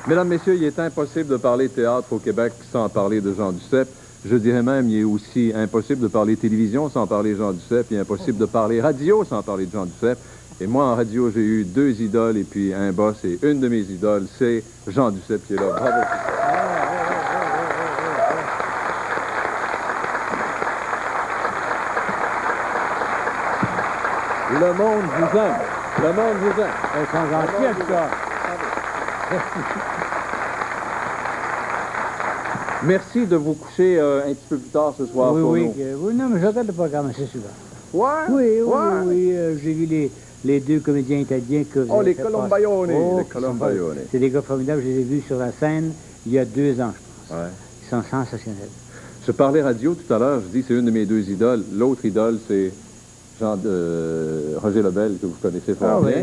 Mesdames, Messieurs, il est impossible de parler théâtre au Québec sans parler de Jean Duceppe. Je dirais même, il est aussi impossible de parler télévision sans parler de Jean Duceppe. Il est impossible de parler radio sans parler de Jean Duceppe. Et moi, en radio, j'ai eu 2 idoles et puis un boss. Et une de mes idoles, c'est Jean Duceppe qui est là. Bravo. Le monde vous aime. Le monde vous aime. Ils sont gentils, en tout cas. Merci de vous coucher un petit peu plus tard ce soir pour nous. Oui, non, mais je regarde le programme assez souvent. Ouais? Oui, j'ai vu les 2 comédiens italiens que vous avez les fait Colombaioni. passer. Les Colombaioni. C'est des gars formidables, je les ai vus sur la scène il y a 2 ans, je pense. Ouais. Ils sont sensationnels. Je parlais radio tout à l'heure, je dis c'est une de mes 2 idoles. L'autre idole, c'est Roger Lebel, que vous connaissez fort bien.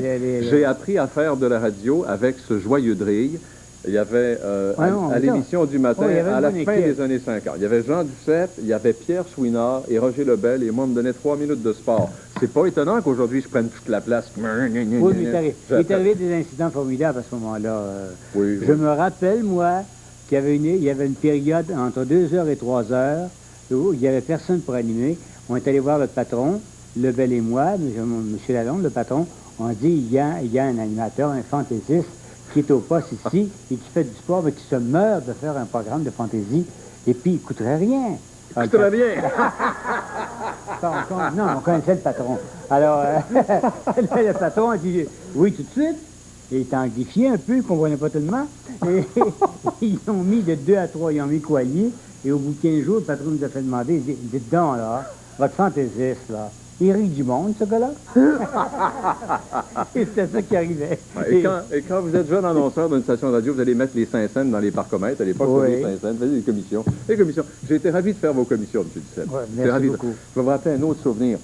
J'ai appris à faire de la radio avec ce joyeux drille. Il y avait, à l'émission du matin, à la fin des années 50, il y avait Jean Duceppe, il y avait Pierre Chouinard et Roger Lebel, et moi, on me donnait 3 minutes de sport. C'est pas étonnant qu'aujourd'hui, je prenne toute la place. Oui, mais il est arrivé des incidents formidables à ce moment-là. Je me rappelle, moi, qu'il y avait une période entre 2h et 3h où il n'y avait personne pour animer. On est allé voir le patron, Lebel et moi, M. Lalonde, le patron. On dit, il y a un animateur, un fantaisiste, qui est au poste ici et qui fait du sport, mais qui se meurt de faire un programme de fantaisie, et puis il ne coûterait rien. Il ne coûterait rien! Non, on connaissait le patron. Alors, le patron a dit oui tout de suite. Il est anglifié un peu, il ne comprenait pas tellement. Et ils ont mis de 2 à 3, ils ont mis Coallier, et au bout de 15 jours, le patron nous a fait demander, il dit, dites donc, là, votre fantaisiste, là, il rit du monde, ce gars-là. Et c'était ça qui arrivait. Ouais, et quand vous êtes jeune annonceur d'une station de radio, vous allez mettre les Saint-Saëns dans les parcomètres. À l'époque, les Saint-Saëns, vous faisiez des commissions. Les commissions. J'ai été ravi de faire vos commissions, M. Duceppe. Ouais, merci beaucoup. Je vais vous rappeler un autre souvenir.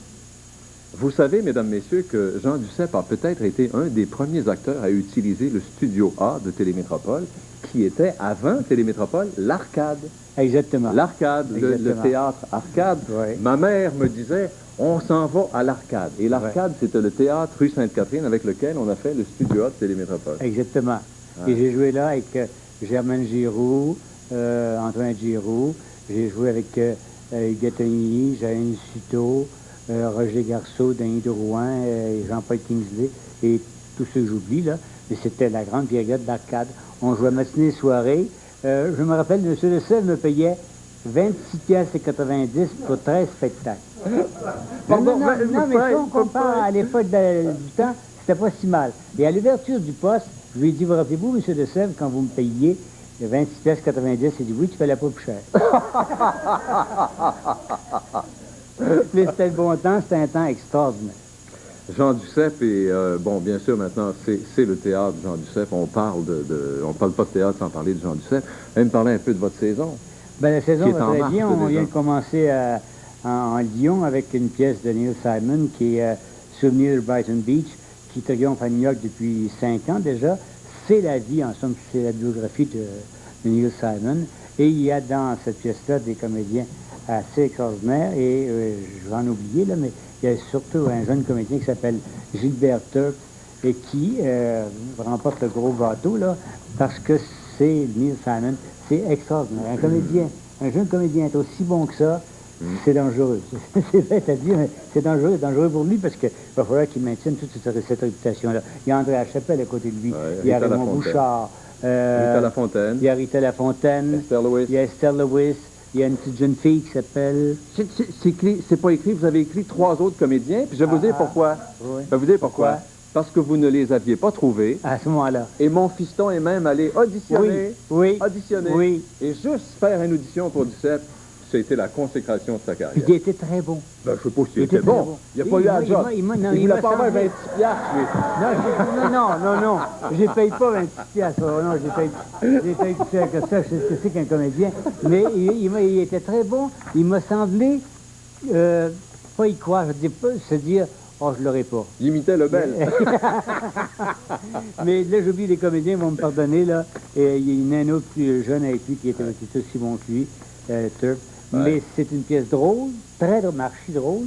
Vous savez, mesdames, messieurs, que Jean Duceppe a peut-être été un des premiers acteurs à utiliser le studio A de Télémétropole, qui était, avant Télémétropole, l'Arcade. Exactement. L'Arcade, le théâtre Arcade. Ouais. Ma mère me disait, on s'en va à l'Arcade. Et l'Arcade, c'était le théâtre rue Sainte-Catherine avec lequel on a fait le studio A de Télémétropole. Exactement. Ouais. Et j'ai joué là avec Germaine Giroux, Antoine Giroux. J'ai joué avec Huguette Tonilly, Jeanne Suto, Roger Garceau, Denis de Rouen, et Jean-Paul Kingsley, et tous ceux que j'oublie, là. Mais c'était la grande période d'Arcade. On jouait matinée et soirée. Je me rappelle, M. Le Sel me payait 26,90 pour 13 spectacles. Pardon, non, mais si on compare à l'époque du temps, c'était pas si mal. Et à l'ouverture du poste, je lui ai dit, vous rappelez-vous, M. De Sèvres, quand vous me payiez 26,90, il dit, oui, tu fais la pas plus cher. Mais c'était le bon temps, c'était un temps extraordinaire. Jean Duceppe, et bon, bien sûr, maintenant, c'est le théâtre, Jean Duceppe. On parle on parle pas de théâtre sans parler de Jean Duceppe. Elle me parlait un peu de votre saison. Ben, la saison va très bien. On déjà. vient de commencer en Lyon avec une pièce de Neil Simon qui est Souvenir de Brighton Beach, qui triomphe à New York depuis 5 ans déjà. C'est la vie, en somme, c'est la biographie de Neil Simon. Et il y a dans cette pièce-là des comédiens assez extraordinaires. Et je vais en oublier, là, mais il y a surtout un jeune comédien qui s'appelle Gilbert Turp et qui remporte le gros gâteau, là, parce que c'est Neil Simon. C'est extraordinaire. Un jeune comédien est aussi bon que ça, c'est dangereux. C'est bête à dire, mais c'est dangereux pour lui parce qu'il va falloir qu'il maintienne toute cette réputation-là. Il y a André Lachapelle à côté de lui, il y a Raymond Bouchard, Rita Lafontaine. Il y a Rita Lafontaine, Esther Lewis. Il y a Esther Lewis, il y a une petite jeune fille qui s'appelle... C'est pas écrit, vous avez écrit 3 autres comédiens, puis je vais vous dire pourquoi. Oui. Je vais vous dire pourquoi. Parce que vous ne les aviez pas trouvés. À ce moment-là. Et mon fiston est même allé auditionner. Oui. Auditionner. Oui. Et juste faire une audition pour Duceppe, ça a été la consécration de sa carrière. Puis il était très bon. Ben, je sais pas s'il était bon. Il n'a pas eu un job. Il voulait pas avoir 26 piastres, lui. Non. Je ne paye pas 26 piastres. Non, j'ai payé plus cher que ça. Je sais ce que c'est qu'un comédien. Mais il était très bon. Il m'a semblé pas y croire. Se dire, oh, je l'aurais pas. Il imitait le bel. Mais là, j'oublie les comédiens, ils vont me pardonner, là. Et il y en a un autre plus jeune avec lui qui était aussi bon que lui, Turp. Ouais. Mais c'est une pièce drôle, très drôle, archi drôle,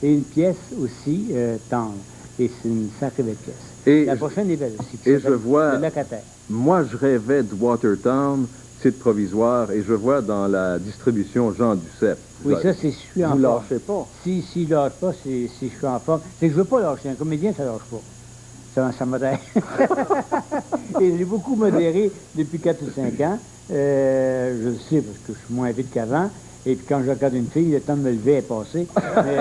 et une pièce aussi tendre. Et c'est une sacrée belle pièce. Et la prochaine est belle aussi. Et je vois... Le locataire. Moi, je rêvais de Watertown, titre provisoire, et je vois dans la distribution Jean Duceppe. Oui, ça, c'est si je suis en forme. Vous lâchez pas. Si je lâche pas, si je suis en forme. C'est que je veux pas lâcher. Un comédien, ça lâche pas. Ça modère. Et j'ai beaucoup modéré depuis 4 ou 5 ans. Je le sais parce que je suis moins vite qu'avant. Et puis quand je regarde une fille, le temps de me lever est passé. Mais...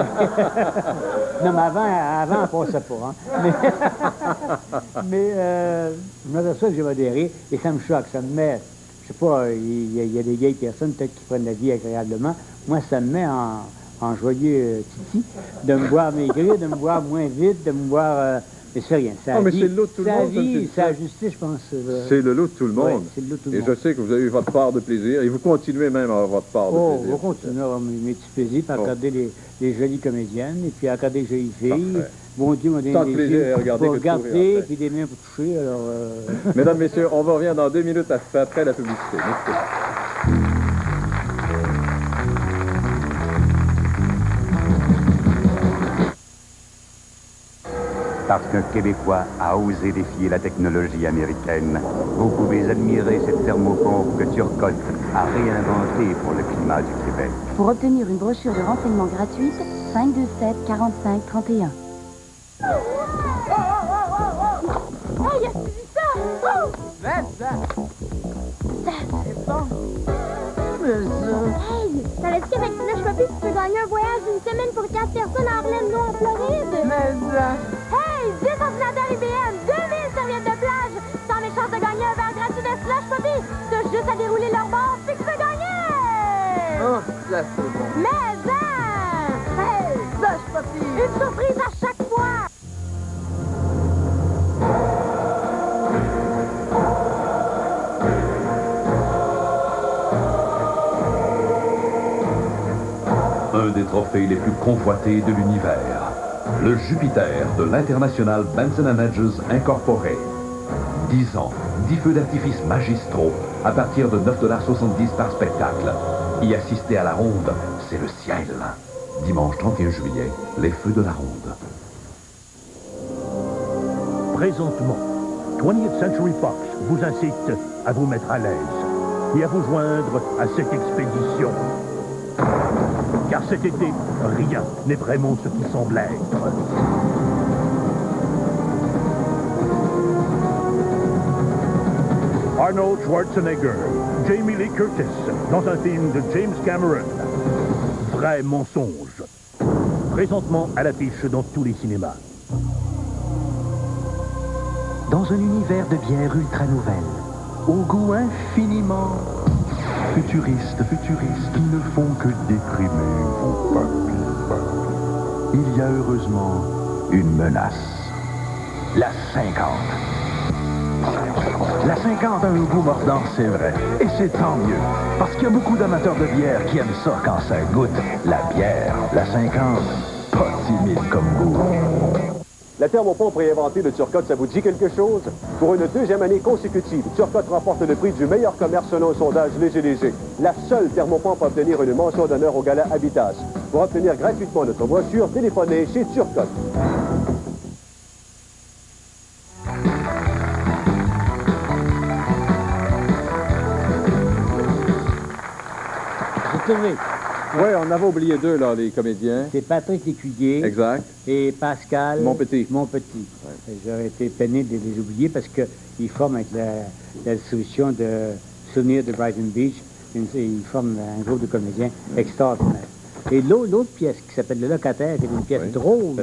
non, mais avant, on passait pas. Hein. Mais je m'aperçois que j'ai modéré et ça me choque. Ça me met... Je sais pas, il y a des vieilles personnes peut-être qui prennent la vie agréablement. Moi, ça me met en joyeux titi de me voir maigrir, de me voir moins vite, de me voir... mais c'est rien. Mais c'est le lot de tout le monde. Sa vie, sa justice, je pense. C'est le lot de tout le monde. Ouais, c'est le lot de tout le monde. Et je sais que vous avez eu votre part de plaisir. Et vous continuez même à avoir votre part de plaisir. On va continuer à avoir mes petits plaisirs, à regarder les jolies comédiennes, et puis à regarder les jolies filles. Parfait. Bon Dieu m'a donné tant de plaisir à regarder pour que de regarder, sourire, puis des mains pour toucher. Alors, Mesdames, Messieurs, on va revenir dans 2 minutes après la publicité. Merci. Parce qu'un Québécois a osé défier la technologie américaine, vous pouvez admirer cette thermopompe que Turcotte a réinventée pour le climat du Québec. Pour obtenir une brochure de renseignement gratuite, 527 45 31. Hey, as-tu vu ça? Ça, c'est bon. Hey, savais-tu qu'avec Slush Puppy, tu peux gagner un voyage d'une semaine pour 4 personnes à Orlando, en Floride? Hey, 10 ordinateurs IBM, 2000 serviettes de plage, sans les chances de gagner un verre gratuit de Slush Puppy. T'as juste à dérouler leur bord, puis tu peux gagner! Oh, ça c'est bon. Mais hey, Slush Puppy! Une surprise à chaque fois! Un des trophées les plus convoités de l'univers. Le Jupiter de l'International Benson & Hedges Incorporé. 10 ans, 10 feux d'artifice magistraux à partir de 9,70 $ par spectacle. Y assister à la ronde, c'est le ciel. Dimanche 31 juillet, les feux de la ronde. Présentement, 20th Century Fox vous incite à vous mettre à l'aise et à vous joindre à cette expédition. Car cet été, rien n'est vraiment ce qui semble être. Arnold Schwarzenegger, Jamie Lee Curtis, dans un film de James Cameron. Vrai mensonge. Présentement à l'affiche dans tous les cinémas. Dans un univers de bières ultra nouvelles, au goût infiniment futuristes qui ne font que déprimer vos peuples. Il y a heureusement une menace. La 50. La 50 a un goût mordant, c'est vrai. Et c'est tant mieux. Parce qu'il y a beaucoup d'amateurs de bière qui aiment ça quand ça goûte la bière. La 50, pas timide comme goût. La thermopompe réinventée de Turcotte, ça vous dit quelque chose? Pour une 2e année consécutive, Turcotte remporte le prix du meilleur commerce selon un sondage léger. La seule thermopompe à obtenir une mention d'honneur au gala Habitas. Pour obtenir gratuitement notre brochure, téléphonez chez Turcotte. J'ai trouvé. Oui, on avait oublié 2, là, les comédiens. C'est Patrick Lécuyer. Exact. Et Pascal. Monpetit. Ouais. J'aurais été peiné de les oublier parce qu'ils forment avec la distribution de Souvenirs de Brighton Beach, ils forment un groupe de comédiens extraordinaire. Et l'autre pièce qui s'appelle Le Locataire, qui est une pièce drôle.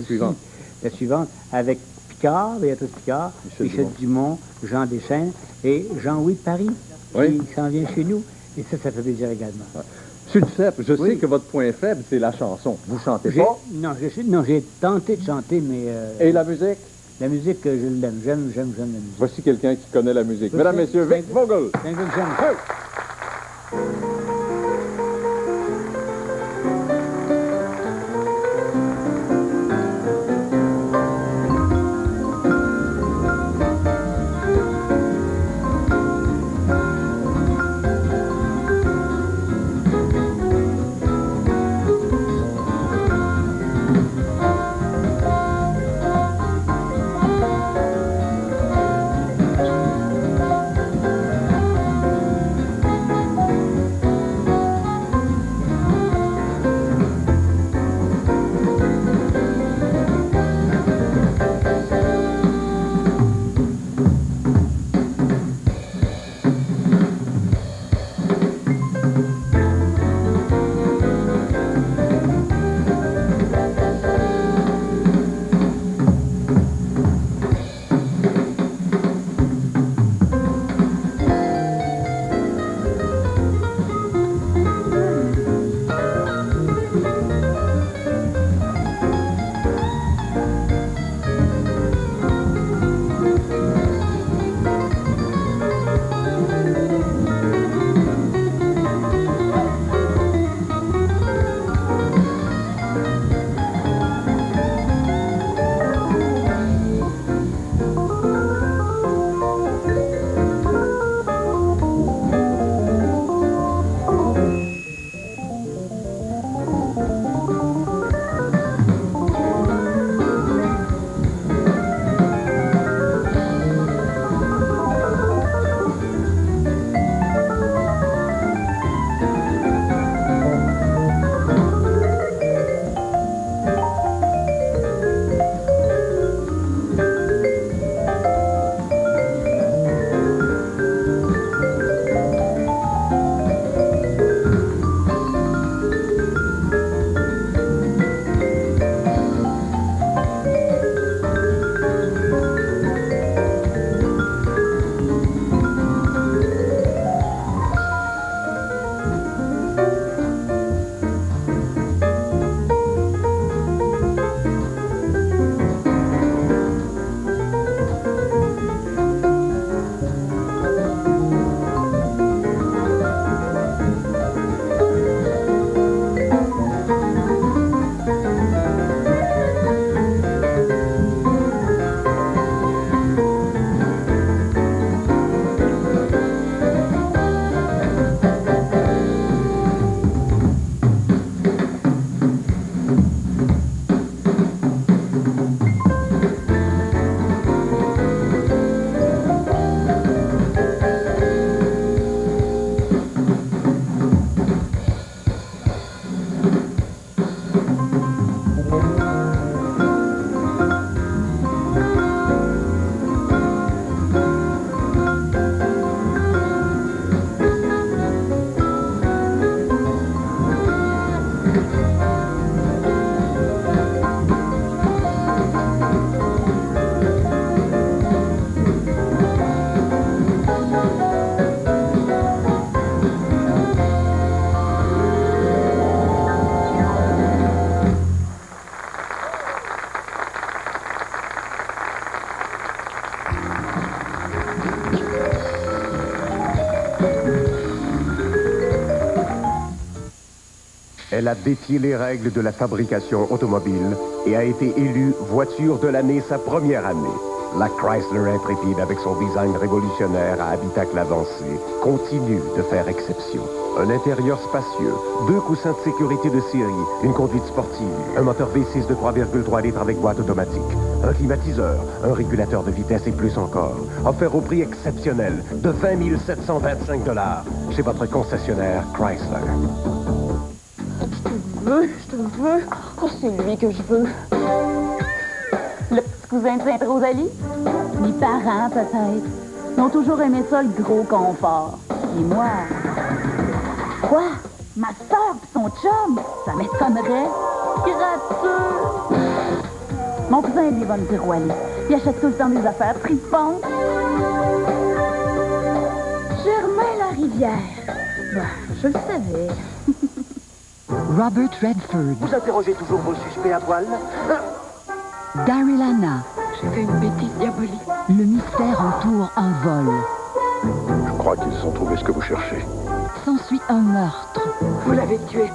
La suivante, avec Picard, Béatrice Picard, Michel Dumont, Jean Deschênes et Jean-Louis de Paris, qui s'en vient chez nous. Et ça fait plaisir également. Ouais. Sulcep, je sais que votre point faible, c'est la chanson. Vous chantez pas? Non, j'ai tenté de chanter, mais... Et la musique? La musique, je l'aime. J'aime la musique. Voici quelqu'un qui connaît la musique. Mesdames, messieurs, Vic Vogel. Elle a défié les règles de la fabrication automobile et a été élue voiture de l'année sa première année. La Chrysler intrépide, avec son design révolutionnaire à habitacle avancé, continue de faire exception. Un intérieur spacieux, 2 coussins de sécurité de série, une conduite sportive, un moteur V6 de 3,3 litres avec boîte automatique, un climatiseur, un régulateur de vitesse et plus encore, offert au prix exceptionnel de 20 725 $ chez votre concessionnaire Chrysler. Je te veux. Oh, c'est lui que je veux. Le petit cousin de Sainte-Rosalie? Les parents, peut-être. Ils ont toujours aimé ça, le gros confort. Et moi... Quoi? Ma soeur pis son chum? Ça m'étonnerait. Gratteux! Mon cousin, lui, va me dire où aller. Il achète tout le temps des affaires tripantes. Germain Larivière. Bah, je le savais. Robert Redford. Vous interrogez toujours vos suspects à poil? Daryl Hannah. J'ai fait une bêtise diabolique. Le mystère entoure un vol. Je crois qu'ils ont trouvé ce que vous cherchez. S'ensuit un meurtre. Vous l'avez tué.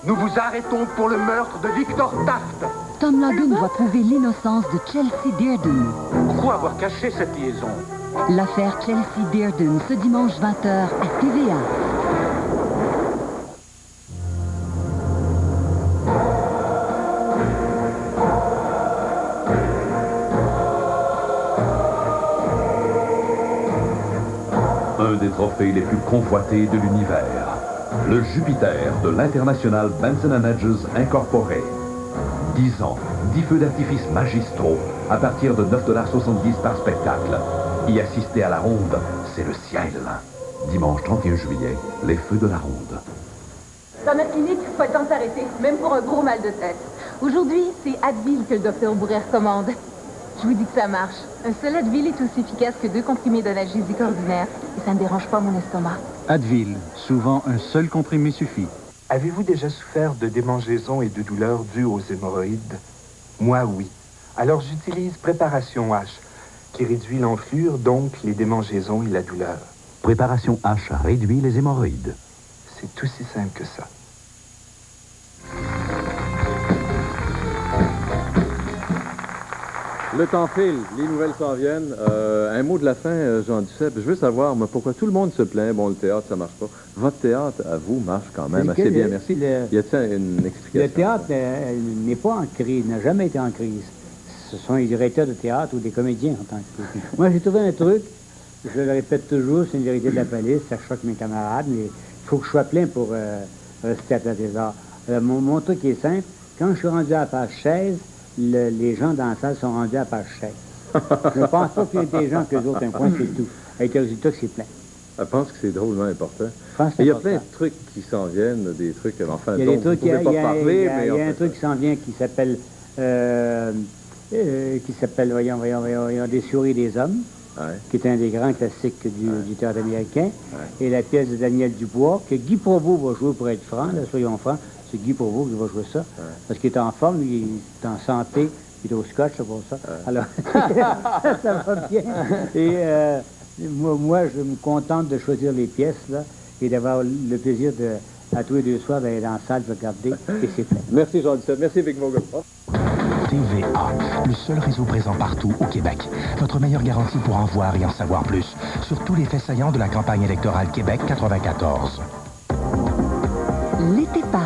Nous vous arrêtons pour le meurtre de Victor Taft. Tom Logan doit prouver l'innocence de Chelsea Dearden. Pourquoi avoir caché cette liaison? L'affaire Chelsea Dearden, ce dimanche 20h à TVA. Un des trophées les plus convoités de l'univers. Le Jupiter de l'International Benson & Hedges Incorporé. 10 ans, 10 feux d'artifice magistraux à partir de 9,70 $ par spectacle. Y assister à la ronde, c'est le ciel. Dimanche 31 juillet, les feux de la ronde. Dans notre clinique, pas le temps de s'arrêter, même pour un gros mal de tête. Aujourd'hui, c'est Advil que le docteur Bourret recommande. Je vous dis que ça marche. Un seul Advil est aussi efficace que 2 comprimés d'analgésique ordinaire et ça ne dérange pas mon estomac. Advil, souvent un seul comprimé suffit. Avez-vous déjà souffert de démangeaisons et de douleurs dues aux hémorroïdes? Moi, oui. Alors j'utilise Préparation H, qui réduit l'enflure, donc les démangeaisons et la douleur. Préparation H réduit les hémorroïdes. C'est tout si simple que ça. Le temps file, les nouvelles s'en viennent. Un mot de la fin, Jean Duceppe. Je veux savoir, moi, pourquoi tout le monde se plaint. Bon, le théâtre, ça marche pas. Votre théâtre, à vous, marche quand même assez bien, merci. Y a-t-il une explication? Le théâtre n'est pas en crise, n'a jamais été en crise. Ce sont les directeurs de théâtre ou des comédiens en tant que tel. Moi, j'ai trouvé un truc, je le répète toujours, c'est une vérité de la police, ça choque mes camarades, mais il faut que je sois plein pour rester à Place des Arts. Mon truc est simple, quand je suis rendu à la page 16, les gens dans la salle sont rendus à la page 16. Je ne pense pas qu'il y ait des gens que les autres un point, c'est tout. Avec le résultat que c'est plein. Je pense que c'est drôlement important. Il y a plein de trucs qui s'en viennent, des trucs, enfin, il y a dont des trucs, vous ne pouvez pas parler, mais... Il y a un truc qui s'en vient qui s'appelle, voyons, Des souris des hommes, qui est un des grands classiques du théâtre américain, et la pièce de Daniel Dubois, que Guy Provost va jouer, pour être franc, là, soyons francs. C'est Guy Provost qui va jouer ça, parce qu'il est en forme, il est en santé, il est au scotch, c'est pour ça. Alors, ça va bien. Et moi, je me contente de choisir les pièces, là, et d'avoir le plaisir à tous les 2 soirs d'aller dans la salle, de regarder, et c'est plein. Merci, Jean Duceppe. Merci, Vic Moga. TVA, le seul réseau présent partout au Québec. Votre meilleure garantie pour en voir et en savoir plus sur tous les faits saillants de la campagne électorale Québec 94. L'été passe.